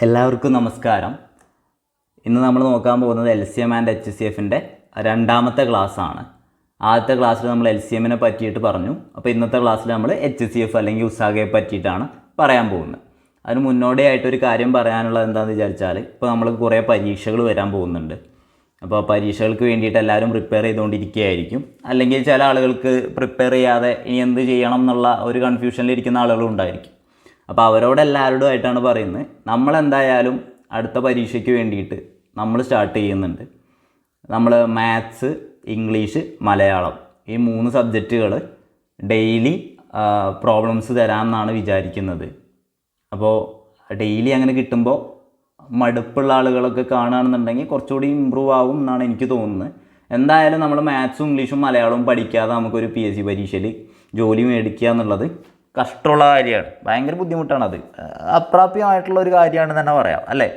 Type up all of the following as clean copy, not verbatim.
എല്ലാവർക്കും നമസ്കാരം. ഇന്ന് നമ്മൾ നോക്കാൻ പോകുന്നത് LCM ആൻഡ് HCFൻ്റെ രണ്ടാമത്തെ ക്ലാസ്സാണ്. ആദ്യത്തെ ക്ലാസ്സിൽ നമ്മൾ LCMനെ പറ്റിയിട്ട് പറഞ്ഞു. അപ്പോൾ ഇന്നത്തെ ക്ലാസ്സിൽ നമ്മൾ HCF അല്ലെങ്കിൽ ഉസാഗയെ പറ്റിയിട്ടാണ് പറയാൻ പോകുന്നത്. അതിന് മുന്നോടിയായിട്ടൊരു കാര്യം പറയാനുള്ളത് എന്താണെന്ന് വിചാരിച്ചാൽ, ഇപ്പോൾ നമ്മൾ കുറേ പരീക്ഷകൾ വരാൻ പോകുന്നുണ്ട്. അപ്പോൾ പരീക്ഷകൾക്ക് വേണ്ടിയിട്ട് എല്ലാവരും പ്രിപ്പയർ ചെയ്തുകൊണ്ടിരിക്കുകയായിരിക്കും. അല്ലെങ്കിൽ ചില ആളുകൾക്ക് പ്രിപ്പയർ ചെയ്യാതെ ഇനി എന്ത് ചെയ്യണം എന്നുള്ള ഒരു കൺഫ്യൂഷനിലിരിക്കുന്ന ആളുകളും ഉണ്ടായിരിക്കും. അപ്പോൾ അവരോട് എല്ലാവരോടുമായിട്ടാണ് പറയുന്നത്, നമ്മളെന്തായാലും അടുത്ത പരീക്ഷയ്ക്ക് വേണ്ടിയിട്ട് നമ്മൾ സ്റ്റാർട്ട് ചെയ്യുന്നുണ്ട്. നമ്മൾ മാത്സ്, ഇംഗ്ലീഷ്, മലയാളം ഈ 3 സബ്ജക്റ്റുകൾ ഡെയിലി പ്രോബ്ലംസ് തരാമെന്നാണ് വിചാരിക്കുന്നത്. അപ്പോൾ ഡെയിലി അങ്ങനെ കിട്ടുമ്പോൾ മടുപ്പുള്ള ആളുകളൊക്കെ കാണുകയാണെന്നുണ്ടെങ്കിൽ കുറച്ചുകൂടി ഇമ്പ്രൂവ് ആവും എന്നാണ് എനിക്ക് തോന്നുന്നത്. എന്തായാലും നമ്മൾ മാത്സും ഇംഗ്ലീഷും മലയാളവും പഠിക്കാതെ നമുക്കൊരു PSC പരീക്ഷയിൽ ജോലി മേടിക്കുക എന്നുള്ളത് കഷ്ടമുള്ള കാര്യമാണ്. ഭയങ്കര ബുദ്ധിമുട്ടാണത്. അപ്രാപ്യമായിട്ടുള്ള ഒരു കാര്യമാണെന്ന് തന്നെ പറയാം, അല്ലേ?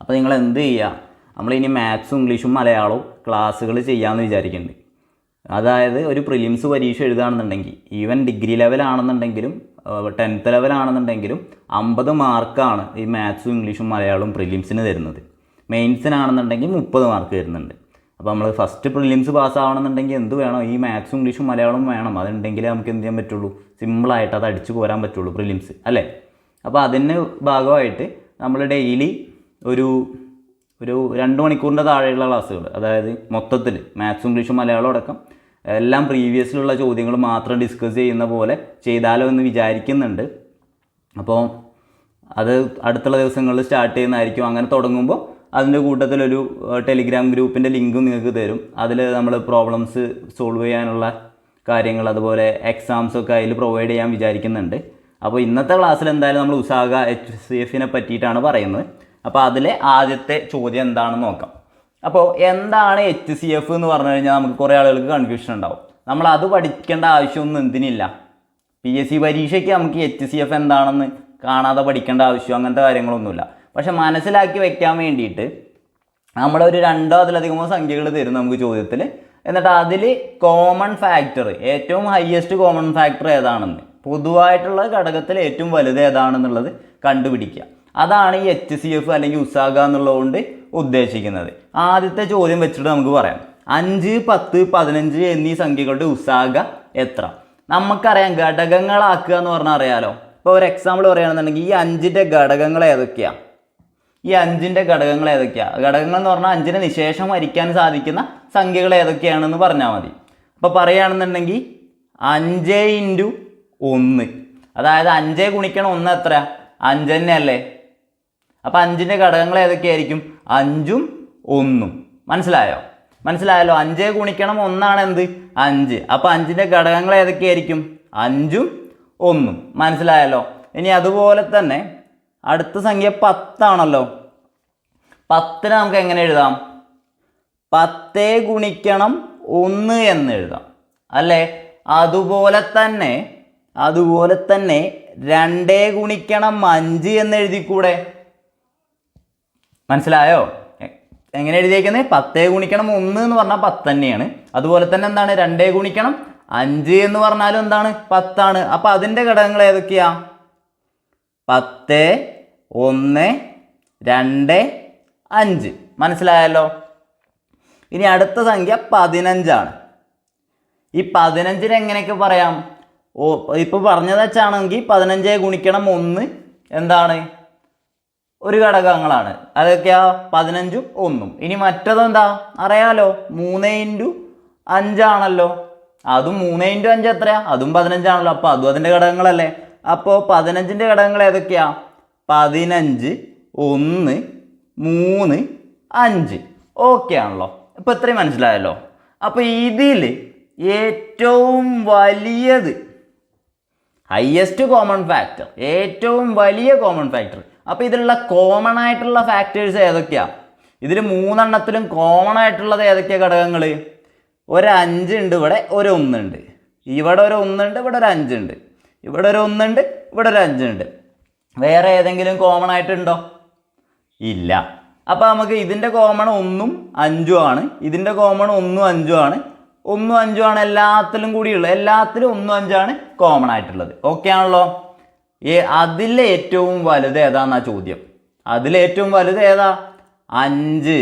അപ്പോൾ നിങ്ങൾ എന്ത് ചെയ്യുക, നമ്മളിനി മാത്സും ഇംഗ്ലീഷും മലയാളവും ക്ലാസ്സുകൾ ചെയ്യാമെന്ന് വിചാരിക്കുന്നുണ്ട്. അതായത് ഒരു പ്രിലിംസ് പരീക്ഷ എഴുതുകയാണെന്നുണ്ടെങ്കിൽ, ഈവൻ ഡിഗ്രി ലെവലാണെന്നുണ്ടെങ്കിലും 10th ലെവലാണെന്നുണ്ടെങ്കിലും 50 മാർക്കാണ് ഈ മാത്സും ഇംഗ്ലീഷും മലയാളവും പ്രിലിംസിന് തരുന്നത്. മെയിൻസിനാണെന്നുണ്ടെങ്കിൽ 30 മാർക്ക് തരുന്നുണ്ട്. അപ്പോൾ നമ്മൾ ഫസ്റ്റ് പ്രിലിംസ് പാസ്സാവണമെന്നുണ്ടെങ്കിൽ എന്ത് വേണം? ഈ മാത്സും ഇംഗ്ലീഷും മലയാളവും വേണം. അതുണ്ടെങ്കിലേ നമുക്ക് എന്ത് ചെയ്യാൻ പറ്റുള്ളൂ? സിമ്പിളായിട്ട് അത് അടിച്ചു പോരാൻ പറ്റുള്ളൂ പ്രിലിംസ്, അല്ലേ? അപ്പോൾ അതിന് ഭാഗമായിട്ട് നമ്മൾ ഡെയിലി ഒരു 2 മണിക്കൂറിൻ്റെ താഴെയുള്ള ക്ലാസ്സുകൾ, അതായത് മൊത്തത്തിൽ മാത്സും ഇംഗ്ലീഷും മലയാളം അടക്കം എല്ലാം പ്രീവിയസിലുള്ള ചോദ്യങ്ങൾ മാത്രം ഡിസ്കസ് ചെയ്യുന്ന പോലെ ചെയ്താലോ എന്ന് വിചാരിക്കുന്നുണ്ട്. അപ്പോൾ അത് അടുത്തുള്ള ദിവസങ്ങളിൽ സ്റ്റാർട്ട് ചെയ്യുന്നതായിരിക്കും. അങ്ങനെ തുടങ്ങുമ്പോൾ അതിൻ്റെ കൂട്ടത്തിലൊരു ടെലിഗ്രാം ഗ്രൂപ്പിൻ്റെ ലിങ്കും നിങ്ങൾക്ക് തരും. അതിൽ നമ്മൾ പ്രോബ്ലംസ് സോൾവ് ചെയ്യാനുള്ള കാര്യങ്ങൾ, അതുപോലെ എക്സാംസൊക്കെ അതിൽ പ്രൊവൈഡ് ചെയ്യാൻ വിചാരിക്കുന്നുണ്ട്. അപ്പോൾ ഇന്നത്തെ ക്ലാസ്സിൽ എന്തായാലും നമ്മൾ ഉസാഗ HCFനെ പറ്റിയിട്ടാണ് പറയുന്നത്. അപ്പോൾ അതിലെ ആദ്യത്തെ ചോദ്യം എന്താണെന്ന് നോക്കാം. അപ്പോൾ എന്താണ് HCF എന്ന് പറഞ്ഞു കഴിഞ്ഞാൽ നമുക്ക് കുറേ ആളുകൾക്ക് കൺഫ്യൂഷൻ ഉണ്ടാവും. നമ്മൾ അത് പഠിക്കേണ്ട ആവശ്യമൊന്നും എന്തിനില്ല. PSC പരീക്ഷയ്ക്ക് നമുക്ക് HCF എന്താണെന്ന് കാണാതെ പഠിക്കേണ്ട ആവശ്യം അങ്ങനത്തെ കാര്യങ്ങളൊന്നുമില്ല. പക്ഷെ മനസ്സിലാക്കി വെക്കാൻ വേണ്ടിയിട്ട് നമ്മളൊരു 2 അതിലധികമോ സംഖ്യകൾ തരും നമുക്ക് ചോദ്യത്തിൽ. എന്നിട്ട് അതിൽ കോമൺ ഫാക്ടർ, ഏറ്റവും ഹയസ്റ്റ് കോമൺ ഫാക്ടർ ഏതാണെന്ന്, പൊതുവായിട്ടുള്ള ഘടകത്തിൽ ഏറ്റവും വലുത് ഏതാണെന്നുള്ളത് കണ്ടുപിടിക്കുക. അതാണ് ഈ HCF അല്ലെങ്കിൽ ഉസാഗ എന്നുള്ളതുകൊണ്ട് ഉദ്ദേശിക്കുന്നത്. ആദ്യത്തെ ചോദ്യം വെച്ചിട്ട് നമുക്ക് പറയാം, 5, 10, 15 എന്നീ സംഖ്യകളുടെ ഉസാഗ എത്ര? നമുക്കറിയാം, ഘടകങ്ങളാക്കുക എന്ന് പറഞ്ഞാൽ അറിയാലോ. ഇപ്പോൾ ഒരു എക്സാമ്പിൾ പറയുകയാണെന്നുണ്ടെങ്കിൽ ഈ 5ൻ്റെ ഘടകങ്ങൾ ഏതൊക്കെയാണ്? ഈ 5ൻ്റെ ഘടകങ്ങൾ ഏതൊക്കെയാണ്? ഘടകങ്ങൾ എന്ന് പറഞ്ഞാൽ 5നെ നിശേഷം ഹരിക്കാൻ സാധിക്കുന്ന സംഖ്യകൾ ഏതൊക്കെയാണെന്ന് പറഞ്ഞാൽ മതി. അപ്പോൾ പറയുകയാണെന്നുണ്ടെങ്കിൽ 5 × 1, അതായത് 5 ഗുണിക്കണം 1 എത്ര? 5 തന്നെ അല്ലേ? അപ്പോൾ 5ൻ്റെ ഘടകങ്ങൾ ഏതൊക്കെയായിരിക്കും? 5ഉം 1ഉം. മനസ്സിലായല്ലോ? 5 ഗുണിക്കണം 1 എന്ത്? 5. അപ്പോൾ 5ൻ്റെ ഘടകങ്ങൾ ഏതൊക്കെയായിരിക്കും? 5ഉം 1ഉം. മനസ്സിലായല്ലോ? ഇനി അതുപോലെ തന്നെ അടുത്ത സംഖ്യ 10 ആണല്ലോ. 10നെ നമുക്ക് എങ്ങനെ എഴുതാം? 10 ഗുണിക്കണം 1 എന്ന് എഴുതാം, അല്ലേ? അതുപോലെ തന്നെ 2 ഗുണിക്കണം 5 എന്ന് എഴുതിക്കൂടെ? മനസ്സിലായോ? എങ്ങനെ എഴുതിയേക്കുന്നത്? 10 ഗുണിക്കണം 1 എന്ന് പറഞ്ഞാൽ 10 തന്നെയാണ്. അതുപോലെ തന്നെ എന്താണ്? 2 ഗുണിക്കണം 5 എന്ന് പറഞ്ഞാലും എന്താണ്? 10 ആണ്. അപ്പോൾ അതിൻ്റെ ഘടകങ്ങൾ ഏതൊക്കെയാ? 10, 1, 2, 5. മനസ്സിലായല്ലോ? ഇനി അടുത്ത സംഖ്യ 15 ആണ്. ഈ 15ന് എങ്ങനെയൊക്കെ പറയാം? ഇപ്പോൾ പറഞ്ഞത് വെച്ചാണെങ്കിൽ 15 ഗുണിക്കണം 1 എന്താണ്? ഒരു ഘടകങ്ങളാണ്. അതൊക്കെയാ 15ഉം 1ഉം. ഇനി മറ്റതെന്താ അറിയാലോ? 3 × 5 ആണല്ലോ. അതും 3 × 5 എത്രയാ? അതും 15 ആണല്ലോ. അപ്പോൾ അതും അതിൻ്റെ ഘടകങ്ങളല്ലേ? അപ്പോൾ 15ൻ്റെ ഘടകങ്ങൾ ഏതൊക്കെയാ? 15, 1, 3, 5. ഓക്കെ ആണല്ലോ? ഇപ്പോൾ ഇത്രയും മനസ്സിലായല്ലോ? അപ്പോൾ ഇതിൽ ഏറ്റവും വലിയത്, ഹയസ്റ്റ് കോമൺ ഫാക്ടർ, ഏറ്റവും വലിയ കോമൺ ഫാക്ടർ. അപ്പോൾ ഇതിലുള്ള കോമൺ ആയിട്ടുള്ള ഫാക്ടേഴ്സ് ഏതൊക്കെയാണ്? ഇതിൽ 3 എണ്ണത്തിലും കോമൺ ആയിട്ടുള്ളത് ഏതൊക്കെയാണ് ഘടകങ്ങൾ? ഒരു 5 ഉണ്ട്, ഇവിടെ ഒരു 1 ഉണ്ട്, ഇവിടെ ഒരു 1 ഉണ്ട്, ഇവിടെ ഒരു 5 ഉണ്ട്, ഇവിടെ ഒരു 1 ഉണ്ട്, ഇവിടെ ഒരു 5 ഉണ്ട്. വേറെ ഏതെങ്കിലും കോമൺ ആയിട്ടുണ്ടോ? ഇല്ല. അപ്പോൾ നമുക്ക് ഇതിൻ്റെ കോമൺ 1ഉം 5ഉം ആണ്, ഇതിൻ്റെ കോമൺ 1ഉം 5ഉം ആണ്, 1ഉം 5ഉം ആണ് എല്ലാത്തിലും കൂടിയുള്ളത്. എല്ലാത്തിലും 1ഉം 5ഉം കോമൺ ആയിട്ടുള്ളത്. ഓക്കെ ആണല്ലോ? അതിലെ ഏറ്റവും വലുത് ഏതാണെന്നാ ചോദ്യം. അതിലേറ്റവും വലുത് ഏതാ? 5.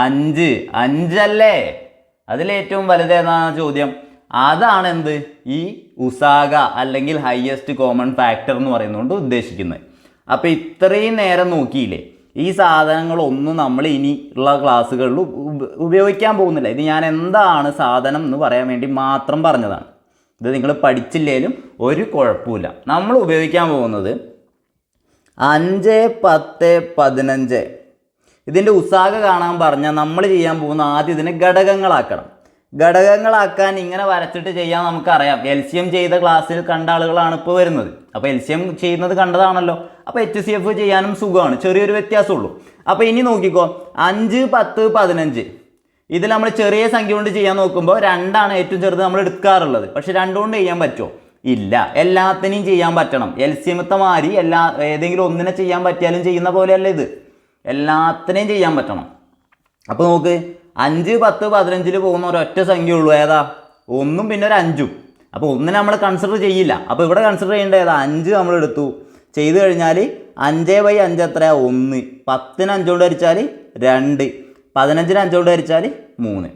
5 5 അതിലേറ്റവും വലുത് ഏതാണ് ചോദ്യം. അതാണ് എന്ത് ഈ ഉസാഗ അല്ലെങ്കിൽ ഹയസ്റ്റ് കോമൺ ഫാക്ടർ എന്ന് പറയുന്നതുകൊണ്ട് ഉദ്ദേശിക്കുന്നത്. അപ്പോൾ ഇത്രയും നേരം നോക്കിയില്ലേ, ഈ സാധനങ്ങളൊന്നും നമ്മൾ ഇനി ഉള്ള ക്ലാസ്സുകളിൽ ഉപയോഗിക്കാൻ പോകുന്നില്ല. ഇത് ഞാൻ എന്താണ് സാധനം എന്ന് പറയാൻ വേണ്ടി മാത്രം പറഞ്ഞതാണ്. ഇത് നിങ്ങൾ പഠിച്ചില്ലേലും ഒരു കുഴപ്പമില്ല. നമ്മൾ ഉപയോഗിക്കാൻ പോകുന്നത് 5, 10, 15 ഇതിൻ്റെ ഉസാഗ കാണാൻ പറഞ്ഞാൽ നമ്മൾ ചെയ്യാൻ പോകുന്ന ആദ്യം ഇതിനെ ഘടകങ്ങളാക്കണം. ഘടകങ്ങളാക്കാൻ ഇങ്ങനെ വരച്ചിട്ട് ചെയ്യാൻ നമുക്കറിയാം. LCM ചെയ്ത ക്ലാസ്സിൽ കണ്ട ആളുകളാണ് ഇപ്പോൾ വരുന്നത്. അപ്പോൾ LCM ചെയ്യുന്നത് കണ്ടതാണല്ലോ. അപ്പോൾ HCF ചെയ്യാനും സുഖമാണ്, ചെറിയൊരു വ്യത്യാസമുള്ളൂ. അപ്പോൾ ഇനി നോക്കിക്കോ, 5, 10, 15 ഇതിൽ നമ്മൾ ചെറിയ സംഖ്യ കൊണ്ട് ചെയ്യാൻ നോക്കുമ്പോൾ 2 ഏറ്റവും ചെറുത് നമ്മൾ എടുക്കാറുള്ളത്. പക്ഷെ 2 കൊണ്ട് ചെയ്യാൻ പറ്റുമോ? ഇല്ല. എല്ലാത്തിനെയും ചെയ്യാൻ പറ്റണം. LCMത്തെ മാതിരി ഏതെങ്കിലും ഒന്നിനെ ചെയ്യാൻ പറ്റിയാലും ചെയ്യുന്ന പോലെയല്ല ഇത്. എല്ലാത്തിനെയും ചെയ്യാൻ പറ്റണം. അപ്പോൾ നോക്ക്, 5, 10, 15 പോകുന്ന ഒരൊറ്റ സംഖ്യ ഉള്ളൂ. ഏതാ? 1 പിന്നെ ഒരു 5. അപ്പോൾ 1 നമ്മൾ കൺസിഡർ ചെയ്യില്ല. അപ്പോൾ ഇവിടെ കൺസിഡർ ചെയ്യേണ്ടത് ഏതാ? 5 നമ്മൾ എടുത്തു. ചെയ്ത് കഴിഞ്ഞാൽ 5/5 എത്രയാ? 1. 10ന് 5 കൊണ്ട് ഹരിച്ചാൽ 2. 15ന് 5 കൊണ്ട് ഹരിച്ചാൽ 3.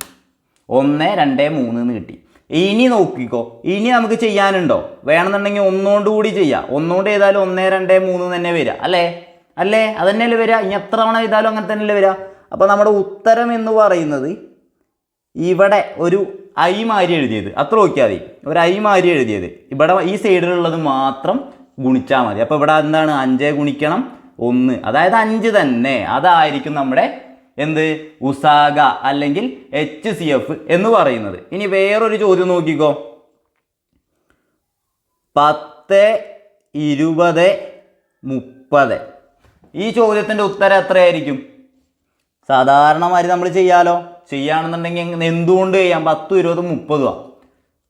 1, 2, 3 എന്ന് കിട്ടി. ഇനി നോക്കിക്കോ, ഇനി നമുക്ക് ചെയ്യാനുണ്ടോ? വേണമെന്നുണ്ടെങ്കിൽ 1 കൊണ്ട് കൂടി ചെയ്യാം. 1 കൊണ്ട് ചെയ്താലും 1, 2, 3 തന്നെ വരിക. അല്ലേ? അതന്നെയല്ലേ വരിക. ഇനി എത്ര തവണ ചെയ്താലും അങ്ങനെ തന്നെയല്ലേ വരിക. അപ്പോൾ നമ്മുടെ ഉത്തരം എന്ന് പറയുന്നത് ഇവിടെ ഒരു ഐ മാരി എഴുതിയത്, അത്ര നോക്കിയാൽ മതി. ഒരു ഐ മാരി എഴുതിയത് ഇവിടെ ഈ സൈഡിലുള്ളത് മാത്രം ഗുണിച്ചാൽ മതി. അപ്പോൾ ഇവിടെ എന്താണ്? 5 ഗുണിക്കണം 1, അതായത് 5 തന്നെ. അതായിരിക്കും നമ്മുടെ എന്ത് ഉസാഗ അല്ലെങ്കിൽ HCF എന്ന് പറയുന്നത്. ഇനി വേറൊരു ചോദ്യം നോക്കിക്കോ, 10, 20, 30 ഈ ചോദ്യത്തിൻ്റെ ഉത്തരം എത്രയായിരിക്കും? സാധാരണമാതിരി നമ്മൾ ചെയ്യുകയാണെന്നുണ്ടെങ്കിൽ എന്തുകൊണ്ട് ചെയ്യാം? 10, 20, 30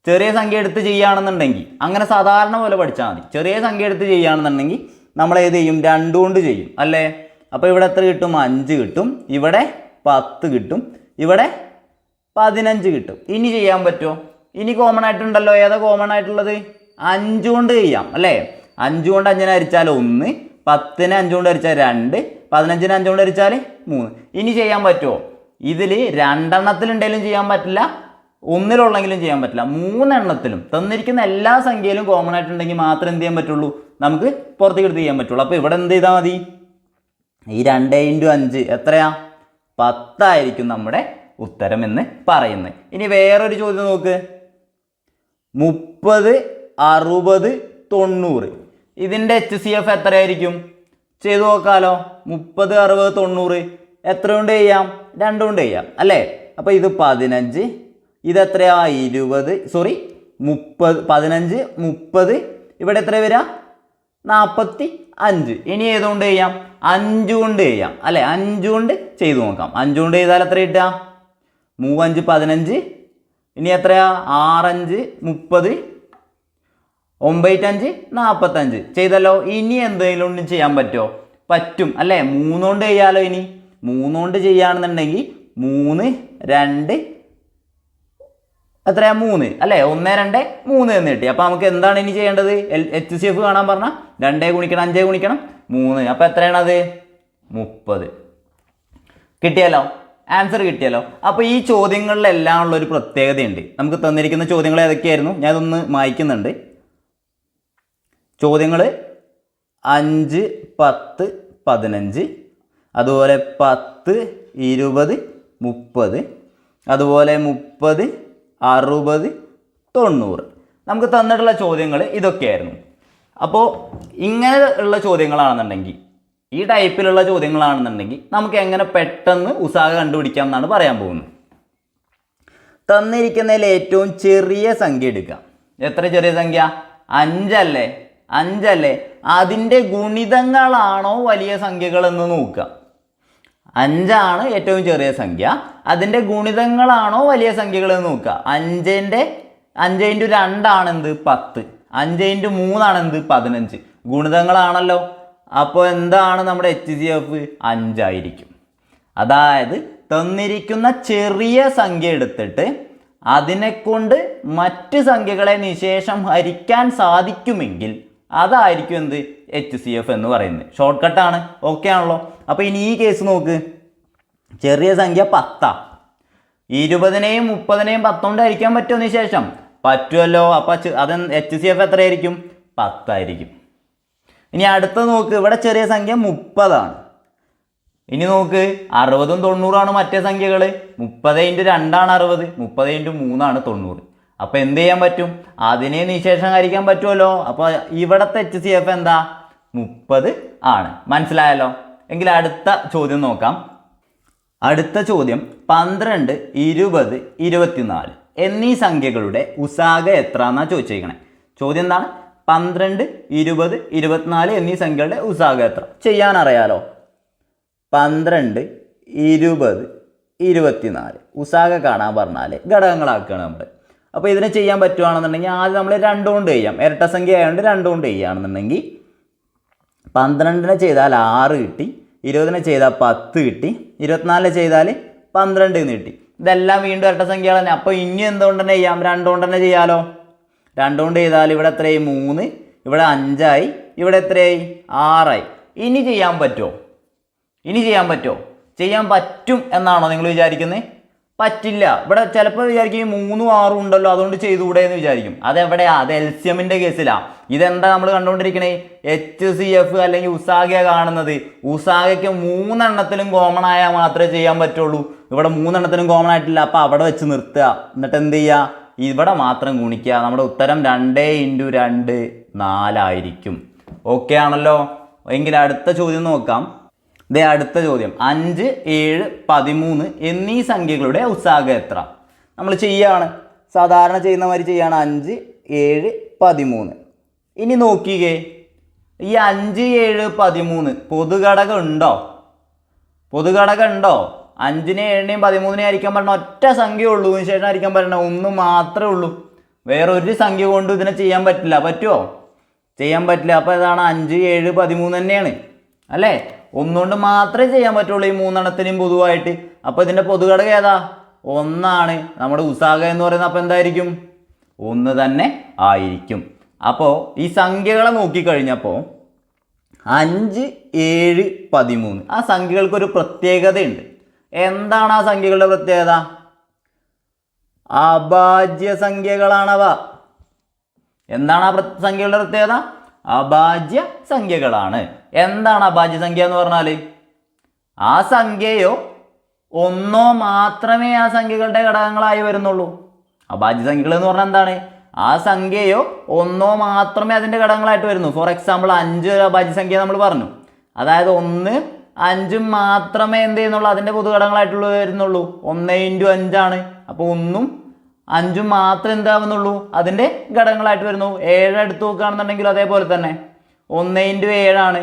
ചെറിയ സംഖ്യ എടുത്ത് ചെയ്യുകയാണെന്നുണ്ടെങ്കിൽ അങ്ങനെ സാധാരണ പോലെ പഠിച്ചാൽ മതി. ചെറിയ സംഖ്യ എടുത്ത് ചെയ്യുകയാണെന്നുണ്ടെങ്കിൽ നമ്മൾ ഏത് ചെയ്യും? 2 കൊണ്ട് ചെയ്യും അല്ലേ? അപ്പോൾ ഇവിടെ എത്ര കിട്ടും? 5 കിട്ടും. ഇവിടെ 10 കിട്ടും. ഇവിടെ 15 കിട്ടും. ഇനി ചെയ്യാൻ പറ്റുമോ? ഇനി കോമൺ ആയിട്ടുണ്ടല്ലോ. ഏതാ കോമൺ ആയിട്ടുള്ളത്? 5 കൊണ്ട് ചെയ്യാം അല്ലേ? 5 കൊണ്ട് 5നെ ഹരിച്ചാൽ 1, 10ന് 5 കൊണ്ട് ഹരിച്ചാൽ 2, 15ന് 5 കൊണ്ട് ഹരിച്ചാൽ 3. ഇനി ചെയ്യാൻ പറ്റുമോ? ഇതിൽ 2 എണ്ണത്തിലുണ്ടെങ്കിലും ചെയ്യാൻ പറ്റില്ല, 1-ലുള്ളെങ്കിലും ചെയ്യാൻ പറ്റില്ല. 3 എണ്ണത്തിലും തന്നിരിക്കുന്ന എല്ലാ സംഖ്യയിലും കോമൺ ആയിട്ടുണ്ടെങ്കിൽ മാത്രമേ എന്ത് ചെയ്യാൻ പറ്റുള്ളൂ? നമുക്ക് പുറത്തേക്ക് എടുത്ത് ചെയ്യാൻ പറ്റുള്ളൂ. അപ്പോൾ ഇവിടെ എന്ത് ചെയ്താൽ മതി? ഈ 2 × 5 എത്രയാ? 10 ആയിരിക്കും നമ്മുടെ ഉത്തരം എന്ന് പറയുന്നത്. ഇനി വേറൊരു ചോദ്യം നോക്ക്, 30, 60, 90 ഇതിൻ്റെ HCF എത്രയായിരിക്കും? ചെയ്തു നോക്കാലോ. 30, 60, 90 എത്ര കൊണ്ട് ചെയ്യാം? 2 കൊണ്ട് ചെയ്യാം അല്ലേ? അപ്പോൾ ഇത് 15, ഇതെത്രയാ? 20, 15, 30 ഇവിടെ എത്ര വരിക? 45. ഇനി ഏതുകൊണ്ട് ചെയ്യാം? 5 കൊണ്ട് ചെയ്യാം അല്ലേ? 5 കൊണ്ട് ചെയ്തു നോക്കാം. 5 കൊണ്ട് ചെയ്താൽ എത്ര കിട്ടുക? 3, 5, 15. ഇനി എത്രയാ? 6, 5, 30, 9, 5, 45 ചെയ്തല്ലോ. ഇനി എന്തെങ്കിലും ചെയ്യാൻ പറ്റുമോ? പറ്റും അല്ലേ? 3 കൊണ്ട് ചെയ്യാലോ. ഇനി 3 കൊണ്ട് ചെയ്യുകയാണെന്നുണ്ടെങ്കിൽ 3, 2 എത്രയാ? 3 അല്ലേ? 1, 2, 3 എന്ന് കിട്ടി. അപ്പോൾ നമുക്ക് എന്താണ് ഇനി ചെയ്യേണ്ടത്? HCF കാണാൻ പറഞ്ഞാൽ 2 ഗുണിക്കണം 5 ഗുണിക്കണം 3. അപ്പോൾ എത്രയാണത്? 30. കിട്ടിയല്ലോ, ആൻസർ കിട്ടിയല്ലോ. അപ്പോൾ ഈ ചോദ്യങ്ങളിലെല്ലാം ഉള്ളൊരു പ്രത്യേകതയുണ്ട്. നമുക്ക് തന്നിരിക്കുന്ന ചോദ്യങ്ങൾ ഏതൊക്കെയായിരുന്നു? ഞാനതൊന്ന് മായ്ക്കുന്നുണ്ട്. ചോദ്യങ്ങൾ 5, 10, 15, അതുപോലെ 10, 20, 30, അതുപോലെ 30, 60, 90 നമുക്ക് തന്നിട്ടുള്ള ചോദ്യങ്ങൾ ഇതൊക്കെയായിരുന്നു. അപ്പോൾ ഇങ്ങനെ ഉള്ള ചോദ്യങ്ങളാണെന്നുണ്ടെങ്കിൽ, ഈ ടൈപ്പിലുള്ള ചോദ്യങ്ങളാണെന്നുണ്ടെങ്കിൽ നമുക്ക് എങ്ങനെ പെട്ടെന്ന് ഉസാഗ കണ്ടുപിടിക്കാം എന്നാണ് പറയാൻ പോകുന്നത്. തന്നിരിക്കുന്നതിൽ ഏറ്റവും ചെറിയ സംഖ്യ എടുക്കാം. എത്ര ചെറിയ സംഖ്യ? 5 അല്ലേ? അതിൻ്റെ ഗുണിതങ്ങളാണോ വലിയ സംഖ്യകളെന്ന് നോക്കുക. 5 ആണ് ഏറ്റവും ചെറിയ സംഖ്യ. അതിൻ്റെ ഗുണിതങ്ങളാണോ വലിയ സംഖ്യകളെന്ന് നോക്കുക. 5 × 2 ആണെന്ത്? 10. 5 × 3 ആണെന്ത്? 15. ഗുണിതങ്ങളാണല്ലോ. അപ്പോൾ എന്താണ് നമ്മുടെ HCF? 5 ആയിരിക്കും. അതായത് തന്നിരിക്കുന്ന ചെറിയ സംഖ്യ എടുത്തിട്ട് അതിനെക്കൊണ്ട് മറ്റ് സംഖ്യകളെ നിശേഷം ഹരിക്കാൻ സാധിക്കുമെങ്കിൽ അതായിരിക്കും എന്ത്? HCF എന്ന് പറയുന്നത്. ഷോർട്ട് കട്ടാണ്. ഓക്കെ ആണല്ലോ. അപ്പോൾ ഇനി ഈ കേസ് നോക്ക്. ചെറിയ സംഖ്യ 10. 20നെയും 30നെയും 10 കൊണ്ട് ഹരിക്കാൻ പറ്റുമെന്ന് ശേഷം പറ്റുമല്ലോ. അപ്പോൾ അത് HCF എത്രയായിരിക്കും? 10 ആയിരിക്കും. ഇനി അടുത്ത നോക്ക്. ഇവിടെ ചെറിയ സംഖ്യ 30 ഇനി നോക്ക് 60ഉം 90ആണ് മറ്റേ സംഖ്യകൾ. 30 × 2 ആണ് 60, 30 × 3 ആണ് 90. അപ്പോൾ എന്ത് ചെയ്യാൻ പറ്റും? അതിനെ നിശേഷം ഹരിക്കാൻ പറ്റുമല്ലോ. അപ്പോൾ ഇവിടുത്തെ HCF എന്താ? 30 ആണ്. മനസ്സിലായല്ലോ? എങ്കിൽ അടുത്ത ചോദ്യം നോക്കാം. അടുത്ത ചോദ്യം 12, 20, 24 എന്നീ സംഖ്യകളുടെ ഉസാഗ എത്ര എന്നാണ് ചോദിച്ചിരിക്കണേ. ചോദ്യം എന്താണ്? 12, 20, 24 എന്നീ സംഖ്യകളുടെ ഉസാഗ എത്ര? ചെയ്യാനറിയാലോ. 12, 20, 24 ഉസാഗ കാണാൻ പറഞ്ഞാൽ ഘടകങ്ങളാക്കുകയാണ് നമ്മൾ. അപ്പോൾ ഇതിനെ ചെയ്യാൻ പറ്റുകയാണെന്നുണ്ടെങ്കിൽ ആദ്യം നമ്മൾ 2 കൊണ്ട് ചെയ്യാം. ഇരട്ട സംഖ്യ ആയതുകൊണ്ട് 2 കൊണ്ട് ചെയ്യുകയാണെന്നുണ്ടെങ്കിൽ 12നെ ചെയ്താൽ 6 കിട്ടി, 20നെ ചെയ്താൽ 10 കിട്ടി, 24നെ ചെയ്താൽ 12 എന്ന് കിട്ടി. ഇതെല്ലാം വീണ്ടും ഇരട്ട സംഖ്യകൾ തന്നെ. അപ്പോൾ ഇനി എന്തുകൊണ്ട് തന്നെ ചെയ്യാം? 2 കൊണ്ട് തന്നെ ചെയ്യാലോ. 2 കൊണ്ട് ചെയ്താൽ ഇവിടെ എത്രയായി? 3, ഇവിടെ 5 ആയി, ഇവിടെ എത്രയായി? 6 ആയി. ഇനി ചെയ്യാൻ പറ്റുമോ? ചെയ്യാൻ പറ്റും എന്നാണോ നിങ്ങൾ വിചാരിക്കുന്നത്? പറ്റില്ല. ഇവിടെ ചിലപ്പോൾ വിചാരിക്കും 3ഉം 6ഉം ഉണ്ടല്ലോ, അതുകൊണ്ട് ചെയ്തുകൂടെ എന്ന് വിചാരിക്കും. അതെവിടെയാ? അത് എൽസിയമിൻ്റെ കേസിലാണ്. ഇതെന്താ നമ്മൾ കണ്ടുകൊണ്ടിരിക്കണേ? HCF അല്ലെങ്കിൽ ഉസാഗ കാണുന്നത്. ഉസാഗയ്ക്ക് 3 എണ്ണത്തിലും കോമൺ ആയാൽ മാത്രമേ ചെയ്യാൻ പറ്റുള്ളൂ. ഇവിടെ 3 എണ്ണത്തിലും കോമൺ ആയിട്ടില്ല. അപ്പോൾ അവിടെ വെച്ച് നിർത്തുക. എന്നിട്ട് എന്ത് ചെയ്യുക? ഇവിടെ മാത്രം ഗുണിക്കുക. നമ്മുടെ ഉത്തരം 2 × 2 4 ആയിരിക്കും. ഓക്കെ ആണല്ലോ. എങ്കിൽ അടുത്ത ചോദ്യം നോക്കാം. അടുത്ത ചോദ്യം 5, 7, 13 എന്നീ സംഖ്യകളുടെ ഉസാഗ എത്ര? നമ്മൾ ചെയ്യാണ്, സാധാരണ ചെയ്യുന്ന മാതിരി ചെയ്യാണ്. 5, 7, 13. ഇനി നോക്കിക്കേ, ഈ 5, 7, 13 പൊതുഘടകം ഉണ്ടോ? 5നെ 7നെയും 13നെയും ഹരിക്കാൻ പറഞ്ഞ ഒറ്റ സംഖ്യ ഉള്ളൂ. ശേഷം ഹരിക്കാൻ പറഞ്ഞ 1 മാത്രമേ ഉള്ളൂ. വേറൊരു സംഖ്യ കൊണ്ട് ഇതിനെ ചെയ്യാൻ പറ്റില്ല. പറ്റുമോ? ചെയ്യാൻ പറ്റില്ല. അപ്പോൾ ഇതാണ് 5, 7, 13 തന്നെയാണ് അല്ലേ? ഒന്നുകൊണ്ട് മാത്രമേ ചെയ്യാൻ പറ്റുള്ളൂ ഈ 3 എണ്ണത്തിനും പൊതുവായിട്ട്. അപ്പോൾ ഇതിൻ്റെ പൊതുഘടകം ഏതാ? 1 നമ്മുടെ ഉസാഗ എന്ന് പറയുന്നത്. അപ്പോൾ എന്തായിരിക്കും? 1 തന്നെ ആയിരിക്കും. അപ്പോൾ ഈ സംഖ്യകളെ നോക്കിക്കഴിഞ്ഞപ്പോൾ 5, 7, 13 ആ സംഖ്യകൾക്കൊരു പ്രത്യേകതയുണ്ട്. എന്താണ് ആ സംഖ്യകളുടെ പ്രത്യേകത? അഭാജ്യ സംഖ്യകളാണവ. എന്താണ് ആ സംഖ്യകളുടെ പ്രത്യേകത? അഭാജ്യ സംഖ്യകളാണ്. എന്താണ് അഭാജ്യ സംഖ്യ എന്ന് പറഞ്ഞാൽ? ആ സംഖ്യയോ ഒന്നോ മാത്രമേ ആ സംഖ്യകളുടെ ഘടകങ്ങളായി വരുന്നുള്ളൂ. അഭാജ്യ സംഖ്യകൾ എന്ന് പറഞ്ഞാൽ എന്താണ്? ആ സംഖ്യയോ ഒന്നോ മാത്രമേ അതിൻ്റെ ഘടകങ്ങളായിട്ട് വരുന്നു. ഫോർ എക്സാമ്പിൾ 5 ഒരു അഭാജ്യ സംഖ്യ നമ്മൾ പറഞ്ഞു. അതായത് 1, 5 മാത്രമേ എന്ത് ചെയ്യുന്നുള്ളൂ? അതിൻ്റെ പൊതുഘടകങ്ങളായിട്ടുള്ള വരുന്നുള്ളൂ. 1 × 5 ആണ്. അപ്പോൾ 1ഉം 5ഉം മാത്രം എന്താവുന്നുള്ളൂ? അതിൻ്റെ ഘടകങ്ങളായിട്ട് വരുന്നു. 7 എടുത്ത് നോക്കുകയാണെന്നുണ്ടെങ്കിലും അതേപോലെ തന്നെ 1 × 7 ആണ്.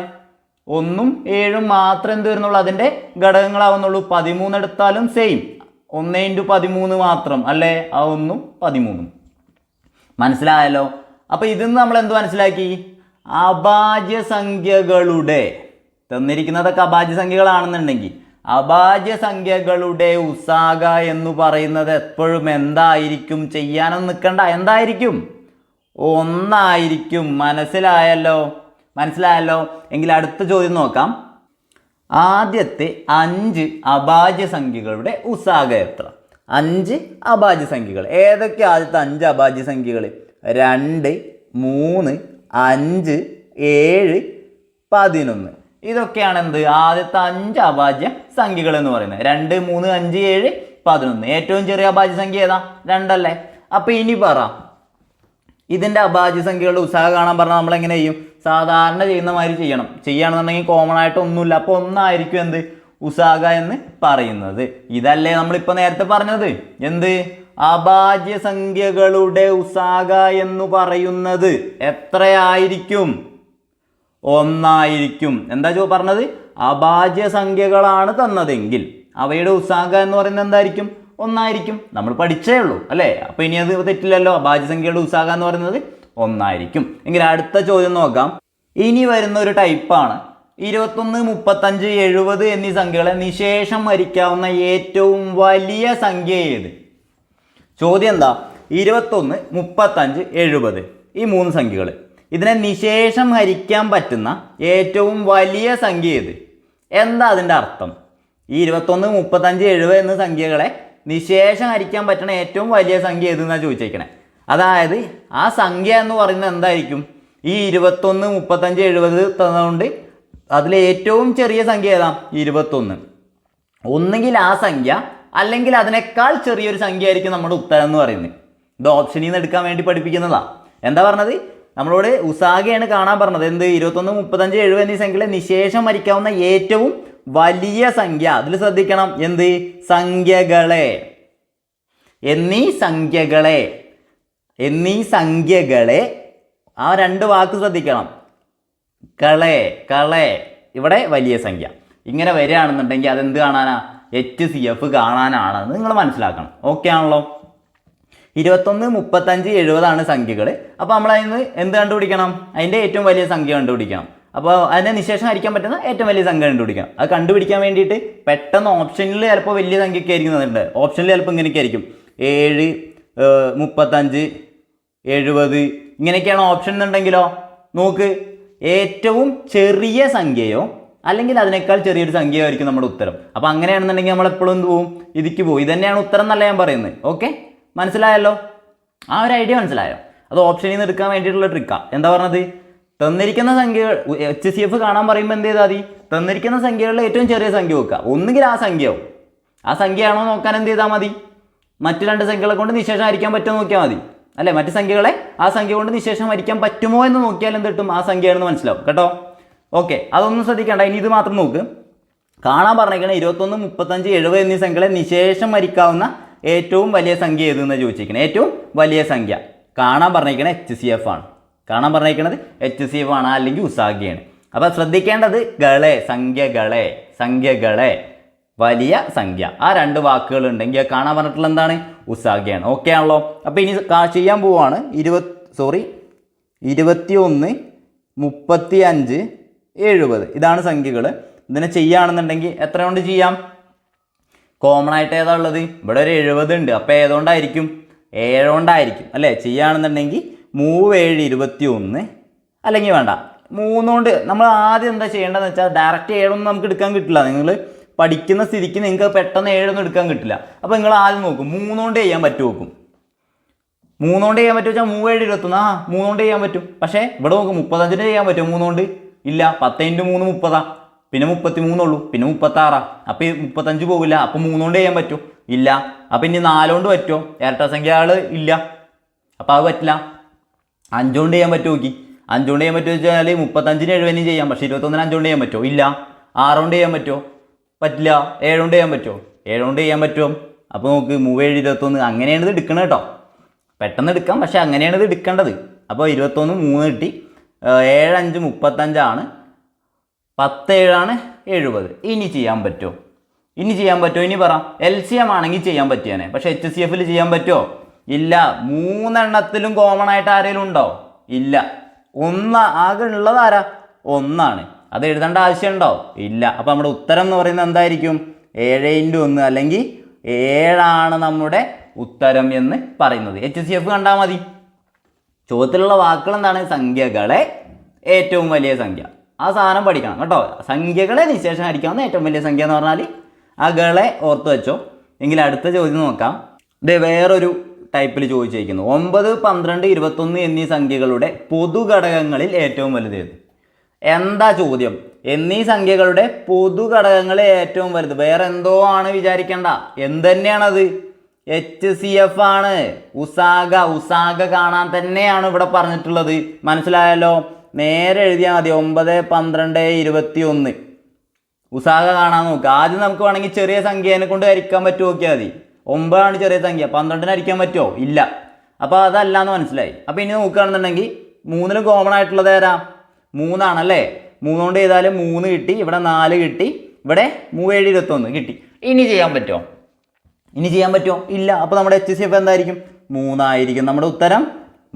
1ഉം 7ഉം മാത്രം എന്ത് വരുന്നുള്ളൂ? അതിൻ്റെ ഘടകങ്ങളാവുന്നുള്ളൂ. 13 എടുത്താലും സെയിം 1 × 13 മാത്രം അല്ലേ? ആ 1ഉം 13ഉം. മനസ്സിലായല്ലോ. അപ്പോൾ ഇതിന്ന് നമ്മൾ എന്ത് മനസ്സിലാക്കി? അഭാജ്യ സംഖ്യകളുടെ, തന്നിരിക്കുന്നതൊക്കെ അഭാജ്യ സംഖ്യകളാണെന്നുണ്ടെങ്കിൽ അഭാജ്യ സംഖ്യകളുടെ ഉസാഗ എന്ന് പറയുന്നത് എപ്പോഴും എന്തായിരിക്കും? ചെയ്യാനൊന്നും നിൽക്കണ്ട. എന്തായിരിക്കും? 1 ആയിരിക്കും. മനസ്സിലായല്ലോ. എങ്കിൽ അടുത്ത ചോദ്യം നോക്കാം. ആദ്യത്തെ 5 അഭാജ്യ സംഖ്യകളുടെ ഉസാഗ എത്ര? 5 അഭാജ്യ സംഖ്യകൾ ഏതൊക്കെ? ആദ്യത്തെ 5 അഭാജ്യ സംഖ്യകൾ 2, 3, 5, 7, 11. ഇതൊക്കെയാണ് എന്ത്? ആദ്യത്തെ 5 അഭാജ്യ സംഖ്യകൾ എന്ന് പറയുന്നത്. 2, 3, 5, 7, 11. ഏറ്റവും ചെറിയ അഭാജ്യ സംഖ്യ ഏതാ? 2 അല്ലേ? അപ്പോൾ ഇനി പറ, ഇതിൻ്റെ അഭാജ്യ സംഖ്യകളുടെ ഉസാഗ കാണാൻ പറഞ്ഞാൽ നമ്മൾ എങ്ങനെ ചെയ്യും? സാധാരണ ചെയ്യുന്ന മാതിരി ചെയ്യുകയാണെന്നുണ്ടെങ്കിൽ കോമൺ ആയിട്ട് ഒന്നുമില്ല. അപ്പോൾ 1 ആയിരിക്കും എന്ത്? ഉസാഗ എന്ന് പറയുന്നത്. ഇതല്ലേ നമ്മളിപ്പോൾ നേരത്തെ പറഞ്ഞത്? എന്ത്? അഭാജ്യ സംഖ്യകളുടെ ഉസാഗ എന്ന് പറയുന്നത് എത്രയായിരിക്കും? 1 ആയിരിക്കും. എന്താ പറഞ്ഞത്? അഭാജ്യ സംഖ്യകളാണ് തന്നതെങ്കിൽ അവയുടെ ഉസാഗ എന്ന് പറയുന്നത് എന്തായിരിക്കും? 1 ആയിരിക്കും. നമ്മൾ പഠിച്ചേ ഉള്ളൂ അല്ലേ? അപ്പോൾ ഇനി അത് തെറ്റില്ലല്ലോ. അഭാജ്യ സംഖ്യയുടെ ഉസാഗ എന്ന് പറയുന്നത് 1 ആയിരിക്കും. എങ്കിൽ അടുത്ത ചോദ്യം നോക്കാം. ഇനി വരുന്ന ഒരു ടൈപ്പാണ് 21, 35, 70 എന്നീ സംഖ്യകളെ നിശേഷം ഹരിക്കാവുന്ന ഏറ്റവും വലിയ സംഖ്യ ഏത്? ചോദ്യം എന്താ? 21, 35, 70 ഈ 3 സംഖ്യകൾ. ഇതിനെ നിശേഷം ഹരിക്കാൻ പറ്റുന്ന ഏറ്റവും വലിയ സംഖ്യ ഏത്? എന്താ അതിൻ്റെ അർത്ഥം? ഈ 21, 35, 70 എന്ന സംഖ്യകളെ നിശേഷം ഹരിക്കാൻ പറ്റുന്ന ഏറ്റവും വലിയ സംഖ്യ ഏതെന്നാണ് ചോദിച്ചേക്കണേ. അതായത് ആ സംഖ്യ എന്ന് പറയുന്നത് എന്തായിരിക്കും? ഈ 21, 35, 70 തന്നുകൊണ്ട് അതിലെ ഏറ്റവും ചെറിയ സംഖ്യ ഏതാ? 21. ഒന്നുകിൽ ആ സംഖ്യ അല്ലെങ്കിൽ അതിനേക്കാൾ ചെറിയൊരു സംഖ്യ ആയിരിക്കും നമ്മുടെ ഉത്തരം എന്ന് പറയുന്നത്. ഇത് ഓപ്ഷനിൽ നിന്ന് എടുക്കാൻ വേണ്ടി പഠിപ്പിക്കുന്നതാ. എന്താ പറഞ്ഞത്? നമ്മളോട് ഉസാഗയാണ് കാണാൻ പറഞ്ഞത്. എന്ത്? 21, 35, 70 എന്നീ സംഖ്യകളെ നിശേഷം ഹരിക്കാവുന്ന ഏറ്റവും വലിയ സംഖ്യ. അതിൽ ശ്രദ്ധിക്കണം. എന്ത്? സംഖ്യകളെ. എന്നീ സംഖ്യകളെ ആ രണ്ട് വാക്ക് ശ്രദ്ധിക്കണം. കളെ ഇവിടെ വലിയ സംഖ്യ. ഇങ്ങനെ വരികയാണെന്നുണ്ടെങ്കിൽ അതെന്ത് കാണാനാ? HCF കാണാനാണെന്ന് നിങ്ങൾ മനസ്സിലാക്കണം. ഓക്കെ ആണല്ലോ? 21, 35, 70 സംഖ്യകൾ. അപ്പോൾ നമ്മൾ അതിന് എന്ത് കണ്ടുപിടിക്കണം? അതിൻ്റെ ഏറ്റവും വലിയ സംഖ്യ കണ്ടുപിടിക്കണം. അപ്പോൾ അതിനെ നിശേഷം ഹരിക്കാൻ പറ്റുന്ന ഏറ്റവും വലിയ സംഖ്യ കണ്ടുപിടിക്കണം. അത് കണ്ടുപിടിക്കാൻ വേണ്ടിയിട്ട് പെട്ടെന്ന് ഓപ്ഷനിൽ ചിലപ്പോൾ വലിയ സംഖ്യയൊക്കെ ആയിരിക്കുന്നുണ്ട്. ഓപ്ഷനിൽ ചിലപ്പോൾ ഇങ്ങനെയൊക്കെ ആയിരിക്കും. 7, 35, 70 ഇങ്ങനെയൊക്കെയാണ് ഓപ്ഷൻ എന്നുണ്ടെങ്കിലോ നോക്ക്, ഏറ്റവും ചെറിയ സംഖ്യയോ അല്ലെങ്കിൽ അതിനേക്കാൾ ചെറിയൊരു സംഖ്യയോ ആയിരിക്കും നമ്മുടെ ഉത്തരം. അപ്പോൾ അങ്ങനെയാണെന്നുണ്ടെങ്കിൽ നമ്മളെപ്പോഴും എന്ത് പോവും? ഇതിക്ക് പോകും. ഇത് തന്നെയാണ് ഉത്തരം എന്നല്ല ഞാൻ പറയുന്നത്. ഓക്കെ, മനസ്സിലായല്ലോ? ആ ഒരു ഐഡിയ മനസ്സിലായോ? അത് ഓപ്ഷനിൽ നിന്ന് എടുക്കാൻ വേണ്ടിയിട്ടുള്ള ട്രിക്കാണ്. എന്താ പറഞ്ഞത്? തന്നിരിക്കുന്ന സംഖ്യകൾ HCF കാണാൻ പറയുമ്പോൾ എന്ത് ചെയ്താൽ മതി? തന്നിരിക്കുന്ന സംഖ്യകളിൽ ഏറ്റവും ചെറിയ സംഖ്യ വെക്കുക. ഒന്നുകിൽ ആ സംഖ്യയാവും. ആ സംഖ്യയാണോ നോക്കാൻ എന്ത് ചെയ്താൽ മതി? മറ്റ് രണ്ട് സംഖ്യകളെ കൊണ്ട് നിശേഷം ഹരിക്കാൻ പറ്റുമോ നോക്കിയാൽ മതി. അല്ലേ? മറ്റ് സംഖ്യകളെ ആ സംഖ്യ കൊണ്ട് നിശേഷം ഹരിക്കാൻ പറ്റുമോ എന്ന് നോക്കിയാൽ എന്ത് കിട്ടും? ആ സംഖ്യയാണെന്ന് മനസ്സിലാവും കേട്ടോ. ഓക്കെ, അതൊന്നും ശ്രദ്ധിക്കേണ്ട. ഇനി ഇത് മാത്രം നോക്ക്. കാണാൻ പറഞ്ഞേക്കണേ 21, 35, 70 എന്നീ സംഖ്യകളെ നിശേഷം ഹരിക്കാവുന്ന ഏറ്റവും വലിയ സംഖ്യ ഏതെന്ന് ചോദിച്ചിരിക്കുന്നത്. ഏറ്റവും വലിയ സംഖ്യ കാണാൻ പറഞ്ഞേക്കണേ HCF ആണ്. കാണാൻ പറഞ്ഞേക്കണത് HCF ആണ്, അല്ലെങ്കിൽ ഉസാഗയാണ്. അപ്പോൾ ശ്രദ്ധിക്കേണ്ടത് സംഖ്യകളെ വലിയ സംഖ്യ ആ രണ്ട് വാക്കുകൾ ഉണ്ടെങ്കിൽ കാണാൻ പറഞ്ഞിട്ടുള്ള എന്താണ്? ഉസാഗയാണ്. ഓക്കെ ആണല്ലോ? അപ്പോൾ ഇനി ചെയ്യാൻ പോവാണ്. 21, 35, 70 ഇതാണ് സംഖ്യകൾ. ഇതിനെ ചെയ്യുകയാണെന്നുണ്ടെങ്കിൽ എത്ര കൊണ്ട് ചെയ്യാം? കോമൺ ആയിട്ട് ഏതാ ഉള്ളത്? ഇവിടെ ഒരു 70 ഉണ്ട്. അപ്പോൾ ഏതുകൊണ്ടായിരിക്കും? 7 കൊണ്ടായിരിക്കും അല്ലേ? ചെയ്യുകയാണെന്നുണ്ടെങ്കിൽ 3, 7, 21 അല്ലെങ്കിൽ വേണ്ട 3 കൊണ്ട്. നമ്മൾ ആദ്യം എന്താ ചെയ്യേണ്ടതെന്ന് വെച്ചാൽ ഡയറക്റ്റ് 7 നമുക്ക് എടുക്കാൻ കിട്ടില്ല. നിങ്ങൾ പഠിക്കുന്ന സ്ഥിതിക്ക് നിങ്ങൾക്ക് പെട്ടെന്ന് 7 എടുക്കാൻ കിട്ടില്ല. അപ്പോൾ നിങ്ങൾ ആദ്യം നോക്കും 3 കൊണ്ട് ചെയ്യാൻ പറ്റുമോ നോക്കും. 3 കൊണ്ട് ചെയ്യാൻ പറ്റുമോ വെച്ചാൽ 3, 7, 21. 3 കൊണ്ട് ചെയ്യാൻ പറ്റും. പക്ഷേ ഇവിടെ നോക്കും 35 ചെയ്യാൻ പറ്റുമോ 3 കൊണ്ട്? ഇല്ല. 10 × 3 30. പിന്നെ 33 ഉള്ളൂ. പിന്നെ 36. അപ്പോൾ 35 പോകില്ല. അപ്പോൾ 3 കൊണ്ട് ചെയ്യാൻ പറ്റുമോ? ഇല്ല. അപ്പോൾ ഇനി 4 കൊണ്ട് പറ്റുമോ? ഇരട്ട സംഖ്യകൾ ഇല്ല. അപ്പോൾ അത് പറ്റില്ല. 5 കൊണ്ട് ചെയ്യാൻ പറ്റുമോ നോക്കി. 5 കൊണ്ട് ചെയ്യാൻ പറ്റുമോ വെച്ചാൽ 35, 70 ചെയ്യാം. പക്ഷേ 21 5 കൊണ്ട് ചെയ്യാൻ പറ്റുമോ? ഇല്ല. 6 കൊണ്ട് ചെയ്യാൻ പറ്റുമോ? പറ്റില്ല. 7 കൊണ്ട് ചെയ്യാൻ പറ്റുമോ? 7 കൊണ്ട് ചെയ്യാൻ പറ്റുമോ? അപ്പോൾ നോക്ക് 3, 7, 21 അങ്ങനെയാണ് ഇത് എടുക്കണം കേട്ടോ. പെട്ടെന്ന് എടുക്കാം, പക്ഷേ അങ്ങനെയാണ് ഇത് എടുക്കേണ്ടത്. അപ്പോൾ 21, 3 കിട്ടി. 7, 5, 35 ആണ്. 10, 7 70. ഇനി ചെയ്യാൻ പറ്റുമോ? ഇനി പറ. LCM ആണെങ്കിൽ ചെയ്യാൻ പറ്റിയാനെ. പക്ഷേ HCFൽ ചെയ്യാൻ പറ്റുമോ? ഇല്ല. 3 എണ്ണത്തിലും കോമൺ ആയിട്ട് ആരെങ്കിലും ഉണ്ടോ? ഇല്ല. ആകെ ഉള്ളത് ആരാ? 1 അത് എഴുതേണ്ട ആവശ്യമുണ്ടോ? ഇല്ല. അപ്പോൾ നമ്മുടെ ഉത്തരം എന്ന് പറയുന്നത് എന്തായിരിക്കും? 7 × 1 അല്ലെങ്കിൽ 7 നമ്മുടെ ഉത്തരം എന്ന് പറയുന്നത്. HCF കണ്ടാൽ മതി. ചോദ്യത്തിലുള്ള വാക്കുകൾ എന്താണ്? സംഖ്യകളെ ഏറ്റവും വലിയ സംഖ്യ. ആ സാധനം പഠിക്കണം കേട്ടോ. സംഖ്യകളെ നിശേഷം ഹരിക്കാവുന്ന ഏറ്റവും വലിയ സംഖ്യ എന്ന് പറഞ്ഞാൽ ആ ഗളെ ഓർത്ത് വെച്ചോ. എങ്കിൽ അടുത്ത ചോദ്യം നോക്കാം. ഇത് വേറൊരു ടൈപ്പിൽ ചോദിച്ചിരിക്കുന്നു. 9, 12, 21 എന്നീ സംഖ്യകളുടെ പൊതുഘടകങ്ങളിൽ ഏറ്റവും വലുതേത്? എന്താ ചോദ്യം? എന്നീ സംഖ്യകളുടെ പൊതുഘടകങ്ങളിൽ ഏറ്റവും വലുത് വേറെ എന്തോ ആണ് വിചാരിക്കേണ്ട. എന്തുതന്നെയാണത്? HCF ആണ്. ഉസാഗ കാണാൻ തന്നെയാണ് ഇവിടെ പറഞ്ഞിട്ടുള്ളത്. മനസ്സിലായല്ലോ? നേരെ എഴുതിയാൽ മതി. 9, 12, 21 ഉസാഗ കാണാൻ നോക്കുക. ആദ്യം നമുക്ക് വേണമെങ്കിൽ ചെറിയ സംഖ്യേനെ കൊണ്ട് ഹരിക്കാൻ പറ്റുമോ നോക്കിയാൽ മതി. 9 ചെറിയ സംഖ്യ. 12 ഹരിക്കാൻ പറ്റുമോ? ഇല്ല. അപ്പോൾ അതല്ല എന്ന് മനസ്സിലായി. അപ്പോൾ ഇനി നോക്കുകയാണെന്നുണ്ടെങ്കിൽ 3 കോമൺ ആയിട്ടുള്ളത് ഏതാ? 3 ആണല്ലേ? 3 കൊണ്ട് ചെയ്താലും 3 കിട്ടി. ഇവിടെ 4 കിട്ടി. ഇവിടെ 3, 7, 21 കിട്ടി. ഇനി ചെയ്യാൻ പറ്റുമോ? ഇല്ല. അപ്പോൾ നമ്മുടെ HCF എന്തായിരിക്കും? 3 ആയിരിക്കും. നമ്മുടെ ഉത്തരം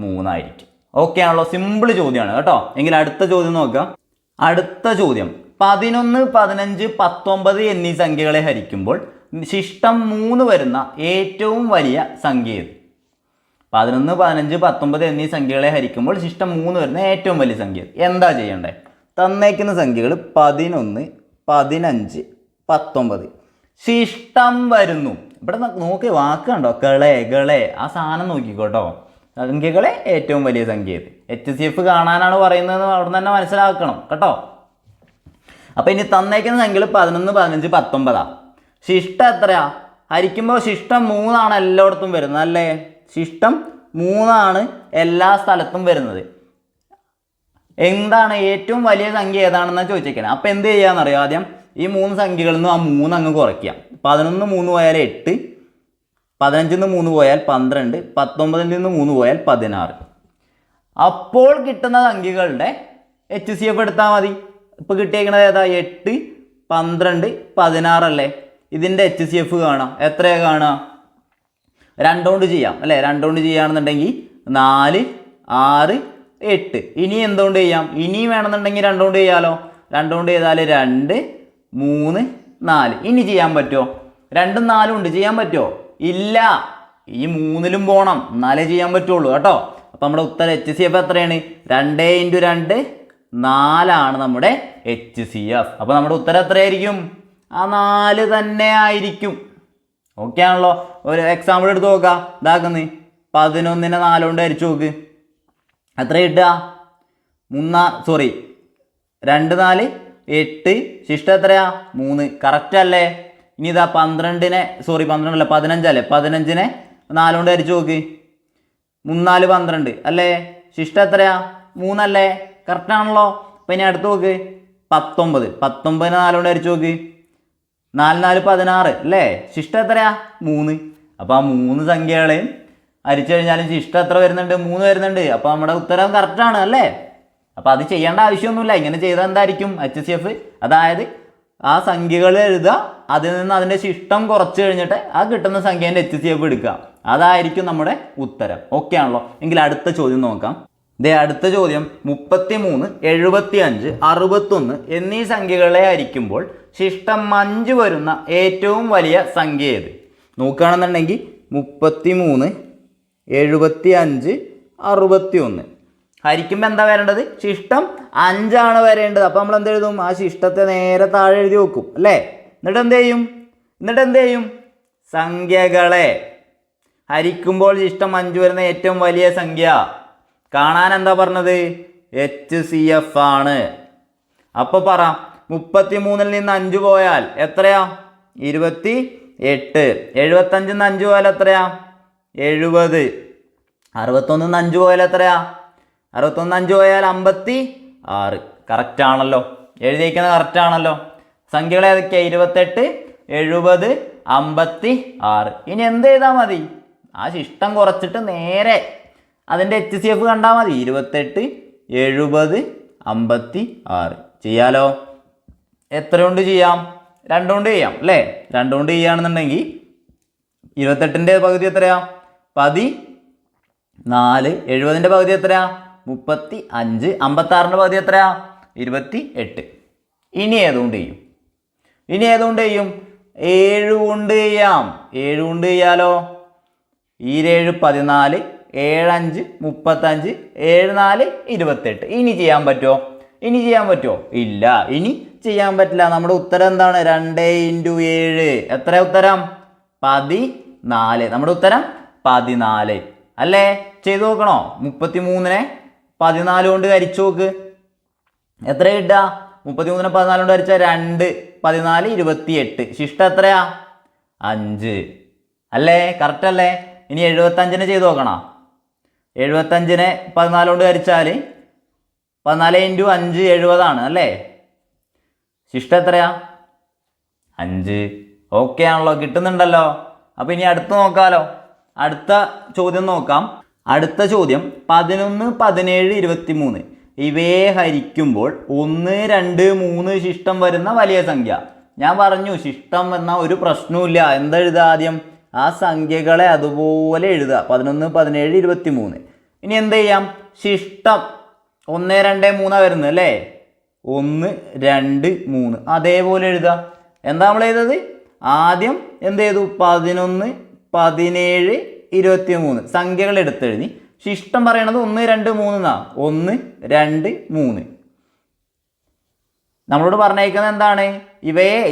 3 ആയിരിക്കും. ഓക്കെ ആണല്ലോ? സിമ്പിൾ ചോദ്യമാണ് കേട്ടോ. എങ്കിൽ അടുത്ത ചോദ്യം നോക്കാം. അടുത്ത ചോദ്യം 11, 15, 19 എന്നീ സംഖ്യകളെ ഹരിക്കുമ്പോൾ ശിഷ്ടം 3 വരുന്ന ഏറ്റവും വലിയ സംഖ്യ ഏത്? 11, 15, 19 എന്നീ സംഖ്യകളെ ഹരിക്കുമ്പോൾ ശിഷ്ടം 3 വരുന്ന ഏറ്റവും വലിയ സംഖ്യ എന്താ ചെയ്യേണ്ടത്? തന്നേക്കുന്ന സംഖ്യകൾ 11, 15, 19 ശിഷ്ടം വരുന്നു. ഇവിടെ നോക്കി വാക്ക് കണ്ടോ, ഗളെ ആ സാധനം നോക്കിക്കോട്ടോ. സംഖ്യകളെ ഏറ്റവും വലിയ സംഖ്യ HCF കാണാനാണ് പറയുന്നത്, അവിടെ തന്നെ മനസ്സിലാക്കണം കേട്ടോ. അപ്പം ഇനി തന്നേക്കുന്ന സംഖ്യകൾ 11, 15, 19. ശിഷ്ടം എത്രയാ? ഹരിക്കുമ്പോൾ ശിഷ്ടം 3 എല്ലായിടത്തും വരുന്നത് അല്ലേ? ശിഷ്ടം 3 എല്ലാ സ്ഥലത്തും വരുന്നത്. എന്താണ് ഏറ്റവും വലിയ സംഖ്യ ഏതാണെന്നാണ് ചോദിച്ചേക്കുന്നത്. അപ്പം എന്ത് ചെയ്യാന്നറിയോ? ആദ്യം ഈ 3 സംഖ്യകളിൽ നിന്ന് ആ 3 അങ്ങ് കുറയ്ക്കാം. 11 3 പോയാൽ 8, 15 3 പോയാൽ 12, 19 3 പോയാൽ 16. അപ്പോൾ കിട്ടുന്ന സംഖ്യകളുടെ HCF എടുത്താൽ മതി. ഇപ്പോൾ കിട്ടിയേക്കുന്നത് ഏതാ? 8, 12, 16 അല്ലേ? ഇതിൻ്റെ HCF കാണാം. എത്രയാണ് കാണുക? 2 കൊണ്ട് ചെയ്യാം അല്ലേ? 2 കൊണ്ട് ചെയ്യുകയാണെന്നുണ്ടെങ്കിൽ 4, 6, 8. ഇനി എന്തുകൊണ്ട് ചെയ്യാം? ഇനി വേണമെന്നുണ്ടെങ്കിൽ 2 കൊണ്ട് ചെയ്യാമല്ലോ. 2 കൊണ്ട് ചെയ്താൽ 2, 3, 4. ഇനി ചെയ്യാൻ പറ്റുമോ? 2ഉം 4ഉം ഉണ്ട്, ചെയ്യാൻ പറ്റുമോ? ഇല്ല. ഈ 3ലും പോകണം, എന്നാലേ ചെയ്യാൻ പറ്റുള്ളൂ കേട്ടോ. അപ്പം നമ്മുടെ ഉത്തരം HCF എത്രയാണ്? 2 × 2 4 നമ്മുടെ HCF. അപ്പോൾ നമ്മുടെ ഉത്തരം എത്രയായിരിക്കും? ആ 4 തന്നെ ആയിരിക്കും. ഓക്കെ ആണല്ലോ. ഒരു എക്സാമ്പിൾ എടുത്ത് നോക്കാം. ഇതാക്കുന്നത് 11നെ 4 കൊണ്ട് ഹരിച്ചു നോക്ക്. എത്ര കിട്ടുക? 2, 4, 8. ശിഷ്ടം എത്രയാ? 3. കറക്റ്റ് അല്ലേ? ഇനി ഇതാ 15നെ 15 അല്ല 15 അല്ലേ? 15നെ 4 കൊണ്ട് ഹരിച്ചു നോക്ക്. 3, 4, 12 അല്ലേ? ശിഷ്ടം എത്രയാ? 3 അല്ലേ? കറക്റ്റ് ആണല്ലോ. അപ്പം ഇനി അടുത്ത് നോക്ക് 19. 19നെ 4 കൊണ്ട് ഹരിച്ചു നോക്ക്. 4, 4, 16 അല്ലേ? ശിഷ്ടം എത്രയാ? 3. അപ്പോൾ ആ 3 സംഖ്യകളെയും ഹരിച്ചു കഴിഞ്ഞാലും ശിഷ്ടം എത്ര വരുന്നുണ്ട്? 3 വരുന്നുണ്ട്. അപ്പോൾ നമ്മുടെ ഉത്തരം കറക്റ്റാണ് അല്ലേ? അപ്പോൾ അത് ചെയ്യേണ്ട ആവശ്യമൊന്നുമില്ല. ഇങ്ങനെ ചെയ്താൽ എന്തായിരിക്കും HCF? അതായത് ആ സംഖ്യകൾ എഴുതുക, അതിൽ നിന്ന് അതിൻ്റെ ശിഷ്ടം കുറച്ച് കഴിഞ്ഞിട്ട് ആ കിട്ടുന്ന സംഖ്യേൻ്റെ HCF എടുക്കുക. അതായിരിക്കും നമ്മുടെ ഉത്തരം. ഓക്കെ ആണല്ലോ. എങ്കിൽ അടുത്ത ചോദ്യം നോക്കാം. അടുത്ത ചോദ്യം 33, 75, 61 എന്നീ സംഖ്യകളെ ഹരിക്കുമ്പോൾ ശിഷ്ടം 5 വരുന്ന ഏറ്റവും വലിയ സംഖ്യ ഏത്? നോക്കുകയാണെന്നുണ്ടെങ്കിൽ 33, 75, 61 ഹരിക്കുമ്പോൾ എന്താ വരേണ്ടത്? ശിഷ്ടം 5 വരേണ്ടത്. അപ്പോൾ നമ്മൾ എന്ത് എഴുതും? ആ ശിഷ്ടത്തെ നേരെ താഴെ എഴുതി വെക്കും അല്ലേ? എന്നിട്ട് എന്ത് ചെയ്യും? സംഖ്യകളെ ഹരിക്കുമ്പോൾ ശിഷ്ടം 5 വരുന്ന ഏറ്റവും വലിയ സംഖ്യ കാണാൻ എന്താ പറഞ്ഞത്? HCF ആണ്. അപ്പോൾ പറ, 33ൽ നിന്ന് 5 പോയാൽ എത്രയാ? 28. 75 5 പോയാൽ എത്രയാ? 70. 61 5 പോയാൽ എത്രയാ? 61 5 പോയാൽ 56. കറക്റ്റ് ആണല്ലോ. എഴുതിയിരിക്കുന്നത് കറക്റ്റ് ആണല്ലോ. സംഖ്യകൾ ഏതൊക്കെയാ? 28, 70, 56. ഇനി എന്ത് ചെയ്താൽ മതി? ആ ശിഷ്ടം കുറച്ചിട്ട് നേരെ അതിൻ്റെ HCF കണ്ടാൽ മതി. 28, 70, 56 ചെയ്യാലോ. എത്ര കൊണ്ട് ചെയ്യാം? 2 കൊണ്ട് ചെയ്യാം അല്ലേ? 2 കൊണ്ട് ചെയ്യുകയാണെന്നുണ്ടെങ്കിൽ 28ൻ്റെ പകുതി എത്രയാ? 14. 70ൻ്റെ പകുതി എത്രയാ? 35. 56ൻ്റെ പകുതി എത്രയാ? 28. ഇനി ഏതുകൊണ്ട് ചെയ്യും? 7 കൊണ്ട് ചെയ്യാം. 7 കൊണ്ട് ചെയ്യാലോ. 7 14, 7 5 35, 7 4 28. ഇനി ചെയ്യാൻ പറ്റുമോ? ഇല്ല, ഇനി ചെയ്യാൻ പറ്റില്ല. നമ്മുടെ ഉത്തരം എന്താണ്? 2 × 7. എത്ര ഉത്തരം? 14. നമ്മുടെ ഉത്തരം 14 അല്ലേ? ചെയ്തു നോക്കണോ? 33നെ 14 കൊണ്ട് ഹരിച്ചു നോക്ക്. എത്ര കിട്ടുക? 33നെ 14 കൊണ്ട് ഹരിച്ചാൽ 2, 14, 28. ശിഷ്ടം എത്രയാ? 5 അല്ലേ? കറക്റ്റ് അല്ലേ? ഇനി 75നെ ചെയ്ത് നോക്കണം. 75നെ 14 കൊണ്ട് ഹരിച്ചാൽ 14 × 5 70 അല്ലേ? ശിഷ്ടം എത്രയാ? 5. ഓക്കെ ആണല്ലോ, കിട്ടുന്നുണ്ടല്ലോ. അപ്പോൾ ഇനി അടുത്ത് നോക്കാമല്ലോ. അടുത്ത ചോദ്യം നോക്കാം. അടുത്ത ചോദ്യം 11, 17, 23 ഇവയെ ഹരിക്കുമ്പോൾ 1, 2, 3 ശിഷ്ടം വരുന്ന വലിയ സംഖ്യ. ഞാൻ പറഞ്ഞു ശിഷ്ടം എന്ന ഒരു പ്രശ്നവുമില്ല. എന്തെഴുതുക? ആദ്യം ആ സംഖ്യകളെ അതുപോലെ എഴുതുക. 11, 17, 23. ഇനി എന്ത് ചെയ്യാം? ശിഷ്ടം 1, 2, 3 വരുന്നത് അല്ലേ? 1, 2, 3 അതേപോലെ എഴുതുക. എന്താ നമ്മൾ ചെയ്തത്? ആദ്യം എന്ത് ചെയ്തു? 11, 17, 23 സംഖ്യകൾ എടുത്തെഴുതി. ശിഷ്ടം പറയണത് 1 2 3 എന്നാ. 1 2 3 നമ്മളോട് പറഞ്ഞേക്കുന്നത് എന്താണ്?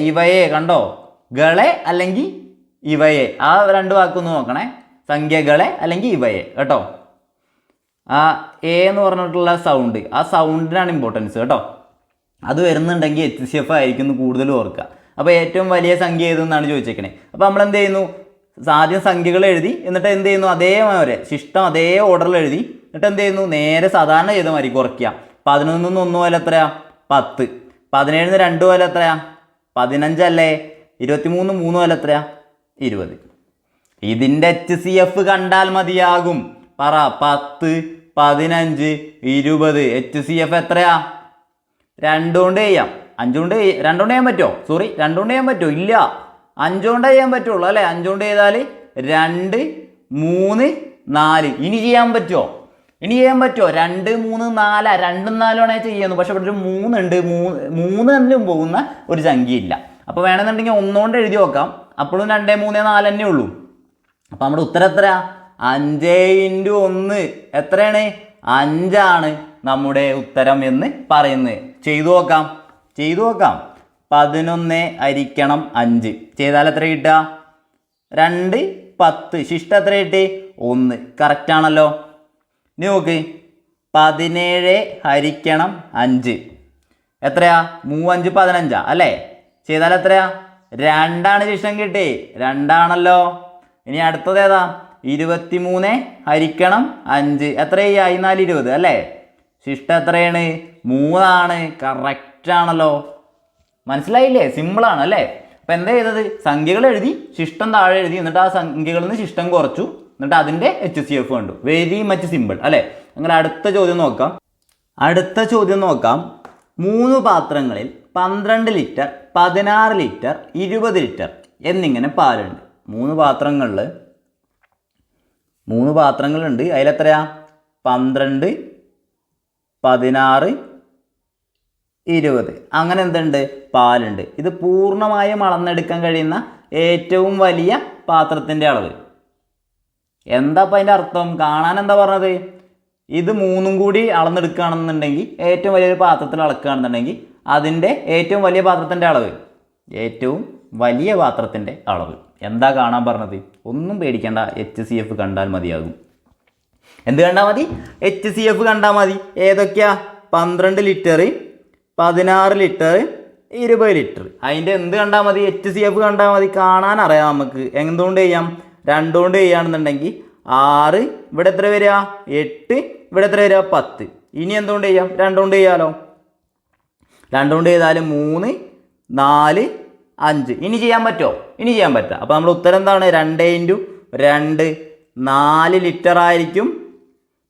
ഇവയെ കണ്ടോ, കളെ അല്ലെങ്കിൽ ഇവയെ, ആ രണ്ട് വാക്കൊന്ന് നോക്കണേ. സംഖ്യകളെ അല്ലെങ്കിൽ ഇവയെ കേട്ടോ. ആ എ എന്ന് പറഞ്ഞിട്ടുള്ള സൗണ്ട്, ആ സൗണ്ടിനാണ് ഇമ്പോർട്ടൻസ് കേട്ടോ. അത് വരുന്നുണ്ടെങ്കിൽ HCF ആയിരിക്കും കൂടുതൽ ഓർക്കുക. അപ്പോൾ ഏറ്റവും വലിയ സംഖ്യ ഏതെന്നാണ് ചോദിച്ചേക്കണേ. അപ്പോൾ നമ്മൾ എന്ത് ചെയ്യുന്നു? ആദ്യം സംഖ്യകൾ എഴുതി, എന്നിട്ട് എന്ത് ചെയ്യുന്നു? അതേമാതിരി ശിഷ്ടം അതേ ഓർഡറിൽ എഴുതി, എന്നിട്ട് എന്ത് ചെയ്യുന്നു? നേരെ സാധാരണ ചെയ്ത മാതിരി കുറയ്ക്കുക. 11 1 പോലെ എത്രയാ? 10. 17 2 പോലെ എത്രയാ? 15 അല്ലേ? 23 3 പോലെ എത്രയാ? 20. ഇതിൻ്റെ HCF കണ്ടാൽ മതിയാകും. പറ. 10 15 20. HCF എത്രയാ? 2 കൊണ്ട് ചെയ്യാം. 5 കൊണ്ട് 2 കൊണ്ട് ചെയ്യാൻ പറ്റുമോ? 2 കൊണ്ട് ചെയ്യാൻ പറ്റുമോ? ഇല്ല, 5 കൊണ്ട് ചെയ്യാൻ പറ്റുള്ളൂ അല്ലേ? 5 കൊണ്ട് ചെയ്താൽ 2 3 4. ഇനി ചെയ്യാൻ പറ്റുമോ? 2 3 4. 2 4 വേണേൽ ചെയ്യുന്നു. പക്ഷെ ഇവിടെ ഒരു 3 ഉണ്ട്. 3 എന്നിലും പോകുന്ന ഒരു സംഖ്യ ഇല്ല. അപ്പോൾ വേണമെന്നുണ്ടെങ്കിൽ 1 കൊണ്ട് എഴുതി നോക്കാം. അപ്പോഴും 2 3 4 തന്നെ ഉള്ളൂ. അപ്പോൾ നമ്മുടെ ഉത്തരം എത്രയാ? 5 × 1 എത്രയാണ്? 5 ആണ് നമ്മുടെ ഉത്തരം എന്ന് പറയുന്നത്. ചെയ്തു നോക്കാം. 11 ഹരിക്കണം 5 ചെയ്താൽ എത്ര കിട്ടുക? 2 10. ശിഷ്ടം എത്ര കിട്ടി? 1. കറക്റ്റ് ആണല്ലോ. ഇനി നോക്ക്. 17 ഹരിക്കണം 5 എത്രയാ? 3 5 15 അല്ലേ? ചെയ്താൽ എത്രയാ? 2 ശിഷ്ടം കിട്ടി. 2 ആണല്ലോ. ഇനി അടുത്തത് ഏതാ? 23 ഹരിക്കണം 5 എത്ര? 4 20 അല്ലേ? ശിഷ്ടം എത്രയാണ്? 3 ആണ്. കറക്റ്റ് ആണല്ലോ. മനസ്സിലായില്ലേ? സിമ്പിളാണ് അല്ലേ? അപ്പം എന്താ ചെയ്തത്? സംഖ്യകൾ എഴുതി, ശിഷ്ടം താഴെ എഴുതി, എന്നിട്ട് ആ സംഖ്യകളിൽ നിന്ന് ശിഷ്ടം കുറച്ചു, എന്നിട്ട് അതിൻ്റെ HCF കണ്ടു. വെരി മച്ച് സിമ്പിൾ അല്ലേ? അങ്ങനെ അടുത്ത ചോദ്യം നോക്കാം. 3 പാത്രങ്ങളിൽ 12 ലിറ്റർ 16 ലിറ്റർ 20 ലിറ്റർ എന്നിങ്ങനെ പാലുണ്ട്. 3 പാത്രങ്ങളുണ്ട്. അതിലെത്രയാ? 12 16 20 അങ്ങനെ എന്തുണ്ട്? പാലുണ്ട്. ഇത് പൂർണ്ണമായും അളന്നെടുക്കാൻ കഴിയുന്ന ഏറ്റവും വലിയ പാത്രത്തിൻ്റെ അളവ്. എന്താ അപ്പം അതിൻ്റെ അർത്ഥം? കാണാൻ എന്താ പറഞ്ഞത്? ഇത് 3 കൂടി അളന്നെടുക്കുകയാണെന്നുണ്ടെങ്കിൽ, ഏറ്റവും വലിയൊരു പാത്രത്തിൽ അളക്കുകയാണെന്നുണ്ടെങ്കിൽ അതിൻ്റെ ഏറ്റവും വലിയ പാത്രത്തിൻ്റെ അളവ് എന്താ കാണാൻ പറഞ്ഞത്? ഒന്നും പേടിക്കേണ്ട, HCF കണ്ടാൽ മതിയാകും. എന്ത് കണ്ടാൽ മതി? HCF കണ്ടാൽ മതി. ഏതൊക്കെയാ? 12 ലിറ്റർ 16 ലിറ്റർ 20 ലിറ്റർ. അതിൻ്റെ എന്ത് കണ്ടാൽ മതി? HCF കണ്ടാൽ മതി. കാണാൻ അറിയാം നമുക്ക്. എന്തുകൊണ്ട് ചെയ്യാം? 2 കൊണ്ട് ചെയ്യുകയാണെന്നുണ്ടെങ്കിൽ 6. ഇവിടെ എത്ര വരിക? 8. ഇവിടെ എത്ര വരിക? 10. ഇനി എന്തുകൊണ്ട് ചെയ്യാം? 2 കൊണ്ട് ചെയ്യാലോ. 2 കൊണ്ട് ചെയ്താൽ 3 4 5. ഇനി ചെയ്യാൻ പറ്റുമോ? ഇനി ചെയ്യാൻ പറ്റുക. അപ്പോൾ നമ്മുടെ ഉത്തരം എന്താണ്? 2 × 2 4 ലിറ്റർ ആയിരിക്കും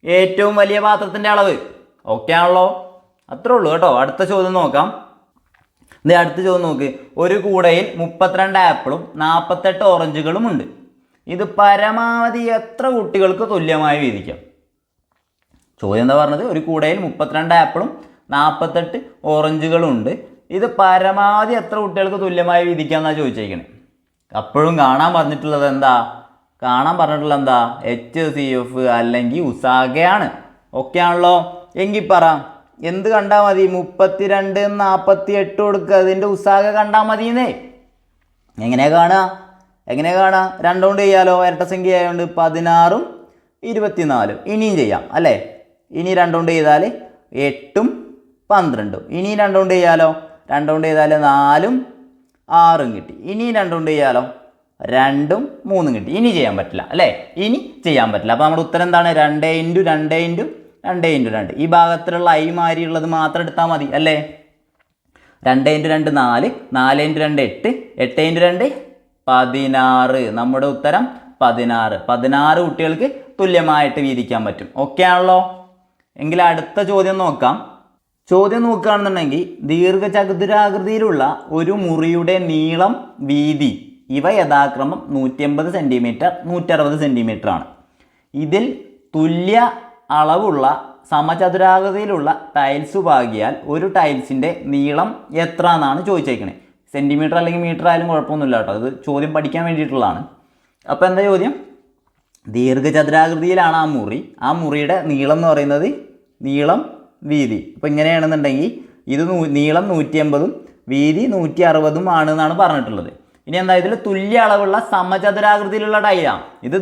ഏറ്റവും വലിയ പാത്രത്തിൻ്റെ അളവ്. ഓക്കെ ആണല്ലോ? അത്രേ ഉള്ളൂ കേട്ടോ. അടുത്ത ചോദ്യം നോക്കാം. അടുത്ത ചോദ്യം നോക്ക്. ഒരു കൂടയിൽ 32 ആപ്പിളും 48 ഓറഞ്ചുകളും ഉണ്ട്. ഇത് പരമാവധി എത്ര കുട്ടികൾക്ക് തുല്യമായി വീതിക്കാം? ചോദ്യം എന്താ പറഞ്ഞത്? ഒരു കൂടയിൽ 32 ആപ്പിളും 48 ഓറഞ്ചുകളും ഉണ്ട്. ഇത് പരമാവധി എത്ര കുട്ടികൾക്ക് തുല്യമായി വീതിക്കാമെന്നാണ് ചോദിച്ചേക്കണേ. അപ്പോഴും കാണാൻ പറഞ്ഞിട്ടുള്ളത് എന്താ? HCF അല്ലെങ്കിൽ ഉസാഗയാണ്. ഓക്കെ ആണല്ലോ? എങ്കിൽ പറ, എന്ത് കണ്ടാൽ മതി? 32 48 കൊടുക്കുക. അതിൻ്റെ ഉസാഗ കണ്ടാൽ മതിയെന്നേ. എങ്ങനെയാ കാണുക? 2 കൊണ്ട് ചെയ്യാലോ. ഇരട്ട സംഖ്യ ആയതുകൊണ്ട് 16 24. ഇനിയും ചെയ്യാം അല്ലേ? ഇനി 2 കൊണ്ട് ചെയ്താൽ 8 12. ഇനി 2 കൊണ്ട് ചെയ്യാലോ. 2 കൊണ്ട് ചെയ്താൽ 4 6 കിട്ടി. ഇനി 2 കൊണ്ട് ചെയ്യാലോ. 2 3 കിട്ടി. ഇനി ചെയ്യാൻ പറ്റില്ല അല്ലേ? ഇനി ചെയ്യാൻ പറ്റില്ല. അപ്പോൾ നമ്മുടെ ഉത്തരം എന്താണ്? 2 × 2 × 2 × 2. ഈ ഭാഗത്തിലുള്ള ഐ മാരിയുള്ളത് മാത്രം എടുത്താൽ മതി അല്ലേ? 2 × 2 4. 4 × 2 8. 8 × 2 16. നമ്മുടെ ഉത്തരം 16 കുട്ടികൾക്ക് തുല്യമായിട്ട് വീതിക്കാൻ പറ്റും. ഓക്കെ ആണല്ലോ? എങ്കിൽ അടുത്ത ചോദ്യം നോക്കാം. ചോദ്യം നോക്കുകയാണെന്നുണ്ടെങ്കിൽ, ദീർഘചതുരാകൃതിയിലുള്ള ഒരു മുറിയുടെ നീളം വീതി ഇവ യഥാക്രമം 180 സെൻറ്റിമീറ്റർ 160 സെൻറ്റിമീറ്റർ ആണ്. ഇതിൽ തുല്യ അളവുള്ള സമചതുരാകൃതിയിലുള്ള ടൈൽസ് പാകിയാൽ ഒരു ടൈൽസിൻ്റെ നീളം എത്ര എന്നാണ് ചോദിച്ചേക്കണേ. സെൻറ്റിമീറ്റർ അല്ലെങ്കിൽ മീറ്റർ ആയാലും കുഴപ്പമൊന്നുമില്ല കേട്ടോ. ഇത് ചോദ്യം പഠിക്കാൻ വേണ്ടിയിട്ടുള്ളതാണ്. അപ്പോൾ എന്താ ചോദ്യം? ദീർഘചതുരാകൃതിയിലാണ് ആ മുറിയുടെ നീളം എന്ന് പറയുന്നത് നീളം വീതി. അപ്പോൾ ഇങ്ങനെയാണെന്നുണ്ടെങ്കിൽ ഇത് നീളം 180 വീതി 160 ആണെന്നാണ് പറഞ്ഞിട്ടുള്ളത്. ഇനി എന്താ, ഇതിൽ തുല്യ അളവുള്ള സമചതുരാകൃതിയിലുള്ള ടൈലാണ്. ഇത്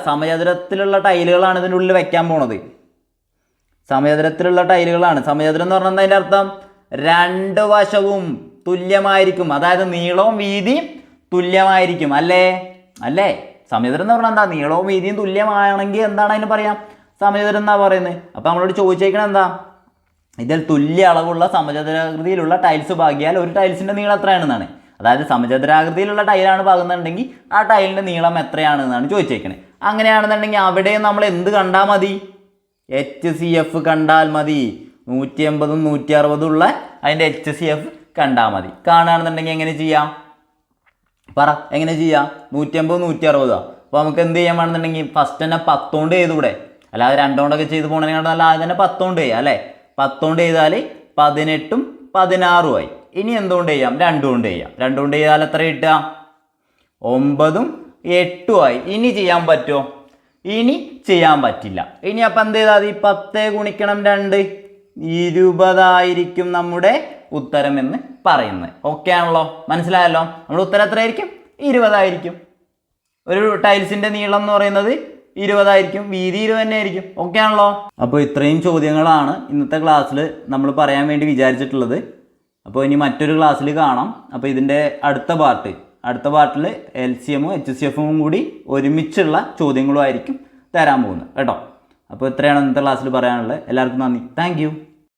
സമചതുരത്തിലുള്ള ടൈലുകളാണ് ഇതിൻ്റെ ഉള്ളിൽ വെക്കാൻ പോണത്. സമചതുരത്തിലുള്ള ടൈലുകളാണ്. സമചതുരം എന്ന് പറഞ്ഞാൽ അതിൻ്റെ അർത്ഥം രണ്ട് വശവും തുല്യമായിരിക്കും, അതായത് നീളവും വീതിയും തുല്യമായിരിക്കും. അല്ലേ സമചതുരം എന്ന് പറഞ്ഞാൽ എന്താ, നീളവും വീതിയും തുല്യമാണെങ്കിൽ എന്താണ് അതിന് പറയാം, സമചതുരം എന്നാ പറയുന്നത്. അപ്പം നമ്മളോട് ചോദിച്ചേക്കണം എന്താ, ഇതിൽ തുല്യ അളവുള്ള സമചതുരാകൃതിയിലുള്ള ടൈൽസ് പാകിയാൽ ഒരു ടൈൽസിൻ്റെ നീളം എത്രയാണെന്നാണ്. അതായത് സമചതുരാകൃതിയിലുള്ള ടൈലാണ് പാകുന്നുണ്ടെങ്കിൽ ആ ടൈലിൻ്റെ നീളം എത്രയാണെന്നാണ് ചോദിച്ചേക്കണേ. അങ്ങനെയാണെന്നുണ്ടെങ്കിൽ അവിടെ നമ്മൾ എന്ത് കണ്ടാൽ മതി, HCF കണ്ടാൽ മതി. 180 160 ഉള്ള അതിൻ്റെ HCF കണ്ടാൽ മതി. കാണുകയാണെന്നുണ്ടെങ്കിൽ എങ്ങനെ ചെയ്യാം, പറ എങ്ങനെ ചെയ്യാം? 180 160. അപ്പോൾ നമുക്ക് എന്ത് ചെയ്യാമെന്നുണ്ടെങ്കിൽ ഫസ്റ്റ് തന്നെ 10 കൊണ്ട് ചെയ്തൂടെ, അല്ലാതെ 2 കൊണ്ടൊക്കെ ചെയ്ത് പോകണമെങ്കിൽ നല്ല ആദ്യം തന്നെ 10 കൊണ്ട് ചെയ്യാം അല്ലേ. 10 കൊണ്ട് ചെയ്താൽ 18 16 ഇനി എന്തുകൊണ്ട് ചെയ്യാം, 2 കൊണ്ട് ചെയ്യാം. 2 കൊണ്ട് ചെയ്താൽ എത്ര കിട്ടുക, 9 8 ഇനി ചെയ്യാൻ പറ്റുമോ? ഇനി ചെയ്യാൻ പറ്റില്ല. ഇനി അപ്പം എന്ത് ചെയ്താൽ മതി, 10 ഗുണിക്കണം 2 20 നമ്മുടെ ഉത്തരം എന്ന് പറയുന്നത്. ഓക്കെ ആണല്ലോ, മനസ്സിലായല്ലോ. നമ്മുടെ ഉത്തരം എത്രയായിരിക്കും, 20. ഒരു ടൈൽസിൻ്റെ നീളം എന്ന് പറയുന്നത് 20, വീതി 20 തന്നെ ആയിരിക്കും. ഓക്കെ ആണല്ലോ. അപ്പോൾ ഇത്രയും ചോദ്യങ്ങളാണ് ഇന്നത്തെ ക്ലാസ്സിൽ നമ്മൾ പറയാൻ വേണ്ടി വിചാരിച്ചിട്ടുള്ളത്. അപ്പോൾ ഇനി മറ്റൊരു ക്ലാസ്സിൽ കാണാം. അപ്പോൾ ഇതിൻ്റെ അടുത്ത പാർട്ടിൽ LCM HCF കൂടി ഒരുമിച്ചുള്ള ചോദ്യങ്ങളുമായിരിക്കും തരാൻ പോകുന്നത് കേട്ടോ. അപ്പോൾ ഇത്രയാണ് ഇന്നത്തെ ക്ലാസ്സിൽ പറയാനുള്ളത്. എല്ലാവർക്കും നന്ദി. താങ്ക്